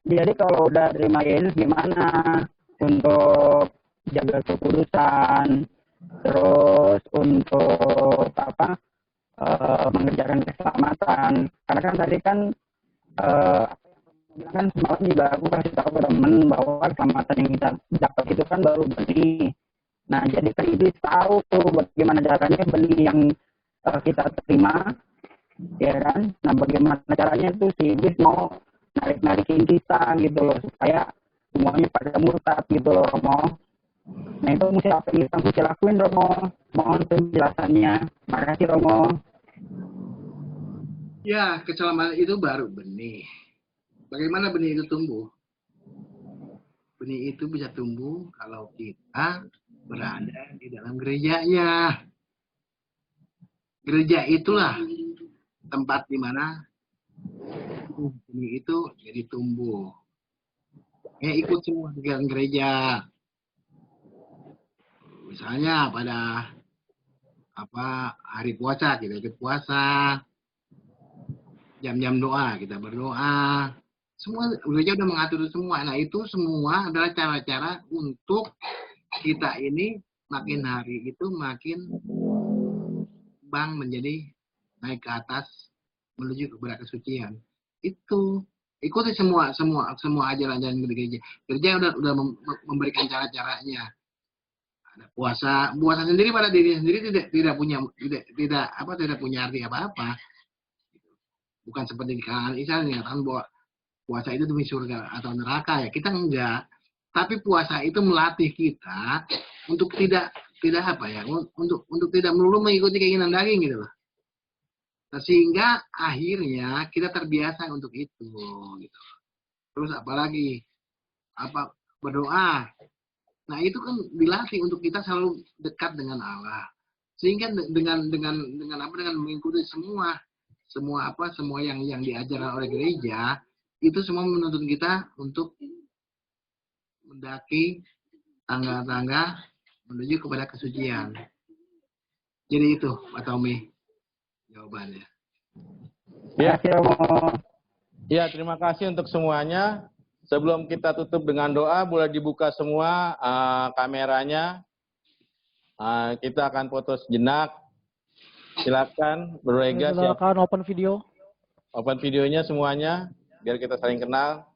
jadi kalau udah terima Yesus gimana untuk jaga kekudusan, terus untuk mengerjakan keselamatan. Karena kan tadi kan semalam juga aku kasih tahu ke temen bahwa keselamatan yang kita dapat itu kan baru benih. Nah, jadi kan iblis tahu tuh bagaimana caranya benih yang kita terima, ya kan? Nah, bagaimana caranya tuh si iblis mau narik-narikin kita gitu loh, supaya semuanya pada murtad gitu loh, Romo. Nah, itu mesti apa yang kita lakuin, Romo? Mohon penjelasannya. Makasih, Romo. Ya, keselamatan itu baru benih. Bagaimana benih itu tumbuh? Benih itu bisa tumbuh kalau kita berada di dalam gerejanya. Gereja itulah tempat di mana benih itu jadi tumbuh. Ya, ikut semua kegiatan gereja. Misalnya pada hari puasa kita ikut puasa, jam-jam doa kita berdoa. Semua gereja udah mengatur semua. Nah, itu semua adalah cara-cara untuk kita ini makin hari itu makin menjadi naik ke atas menuju kepada kesucian. Itu ikuti semua ajaran gereja. Gereja udah memberikan cara-caranya. Ada puasa sendiri pada diri sendiri tidak punya arti apa-apa. Bukan seperti di kalangan Islam yang mengatakan bahwa puasa itu demi surga atau neraka, ya kita enggak. Tapi puasa itu melatih kita untuk tidak untuk tidak melulu mengikuti keinginan daging gitu loh. Nah, sehingga akhirnya kita terbiasa untuk itu gitu. Terus apalagi berdoa. Nah, itu kan dilatih untuk kita selalu dekat dengan Allah. Sehingga dengan mengikuti semua yang diajarkan oleh gereja, itu semua menuntut kita untuk mendaki tangga-tangga menuju kepada kesucian. Jadi itu, Pak Tommy, jawabannya. Ya, ya, terima kasih untuk semuanya. Sebelum kita tutup dengan doa, boleh dibuka semua kameranya. Kita akan foto sejenak. Silakan, Bro Ega. Silakan open video. Open videonya semuanya, biar kita saling kenal.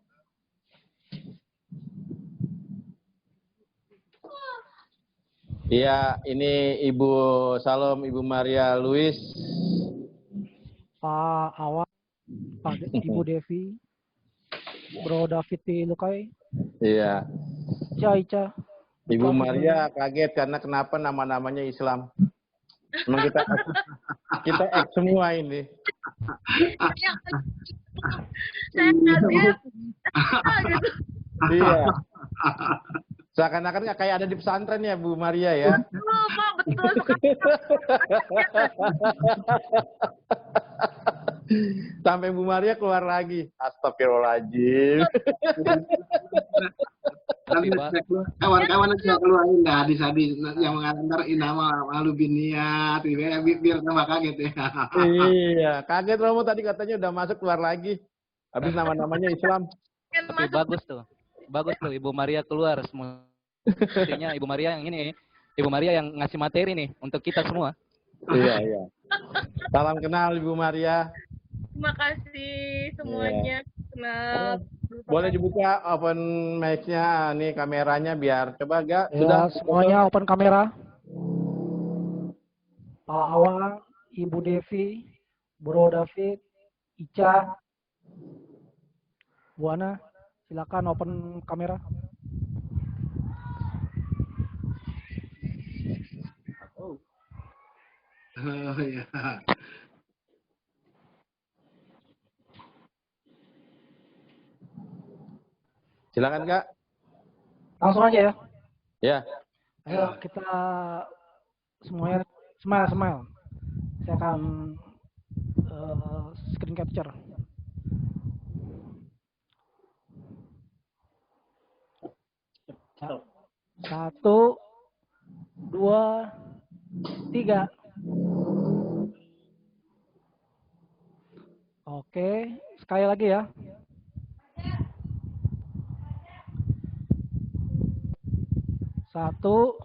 Iya, ini Ibu Salom, Ibu Maria Luis. Pak Awan, Ibu Devi, Bro David T. Lukai, Iya. Ica. Ibu Maria kaget karena kenapa nama-namanya Islam. Memang kita X semua ini. Saya kaget. Gitu. Iya. Seakan-akan nggak kayak ada di pesantren ya Bu Maria ya. Betul, Pak, betul sekali. Sampai Bu Maria keluar lagi. Astagfirullahaladzim. Tapi Pak, Kawan-kawan sudah keluarin dah hadis-hadis yang mengantar inama malu biniat, biar tambah kaget ya. Iya, kaget Romo tadi katanya udah masuk keluar lagi. Habis nama-namanya Islam. tapi bagus tuh. Bagus tuh Ibu Maria keluar semua. Artinya Ibu Maria yang ini, Ibu Maria yang ngasih materi nih untuk kita semua. Iya, iya. Salam kenal Ibu Maria. Terima kasih semuanya. Kenal. Boleh dibuka open mic-nya nih kameranya biar coba gak? Ya, Sudah semuanya open kamera. Pak Awan, Ibu Devi, Bro David, Ica, Bu Ana, silakan open kamera. Oh ya. Silakan Kak. Langsung aja ya. Ya. Ayo kita semuanya smile. Saya akan screen capture. Satu, dua, tiga. Oke, sekali lagi ya. Satu,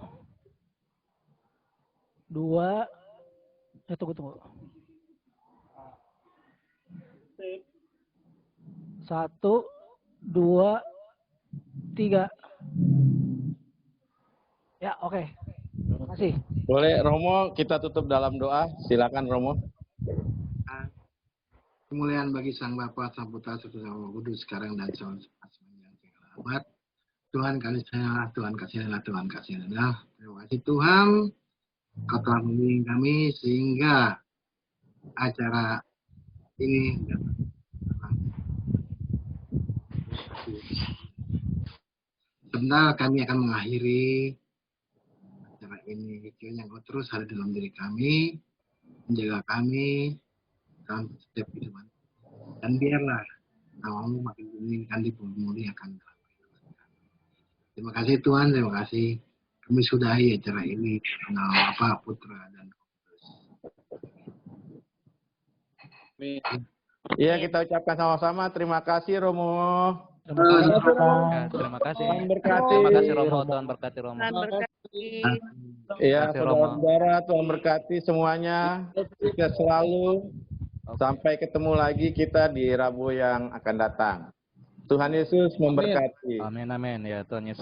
dua, tunggu. Satu, dua, tiga. Ya, oke. Terima kasih. Boleh Romo kita tutup dalam doa. Silakan Romo. Kemuliaan bagi Sang Bapa, Sang Putra, Sang Roh Kudus sekarang dan selamanya sepanjang segala abad. Tuhan kasihlah, Tuhan kasihlah, Tuhan kasihlah. Terima kasih Tuhan, Kau telah membimbing kami sehingga acara ini dapat sebentar kami akan mengakhiri acara ini. Kiranya Kau terus ada dalam diri kami, menjaga kami dalam setiap kehidupan. Dan biarlah namamu makin diinginkan dimuliakan dalam kehidupan kami. Terima kasih Tuhan, terima kasih. Kami sudahi acara ini dengan nama Bapa, Putra, dan Roh Kudus. Iya, kita ucapkan sama-sama. Terima kasih Romo. Terima kasih. Ya, terima kasih. Tuhan berkati. Terima kasih Romo, Tuhan berkati Romo. Tuhan berkati. Iya, Terima kasih, Romo. saudara-saudara, Tuhan berkati semuanya. Sukses selalu. Sampai ketemu lagi kita di Rabu yang akan datang. Tuhan Yesus memberkati. Amin, amin. Ya, Tuhan Yesus.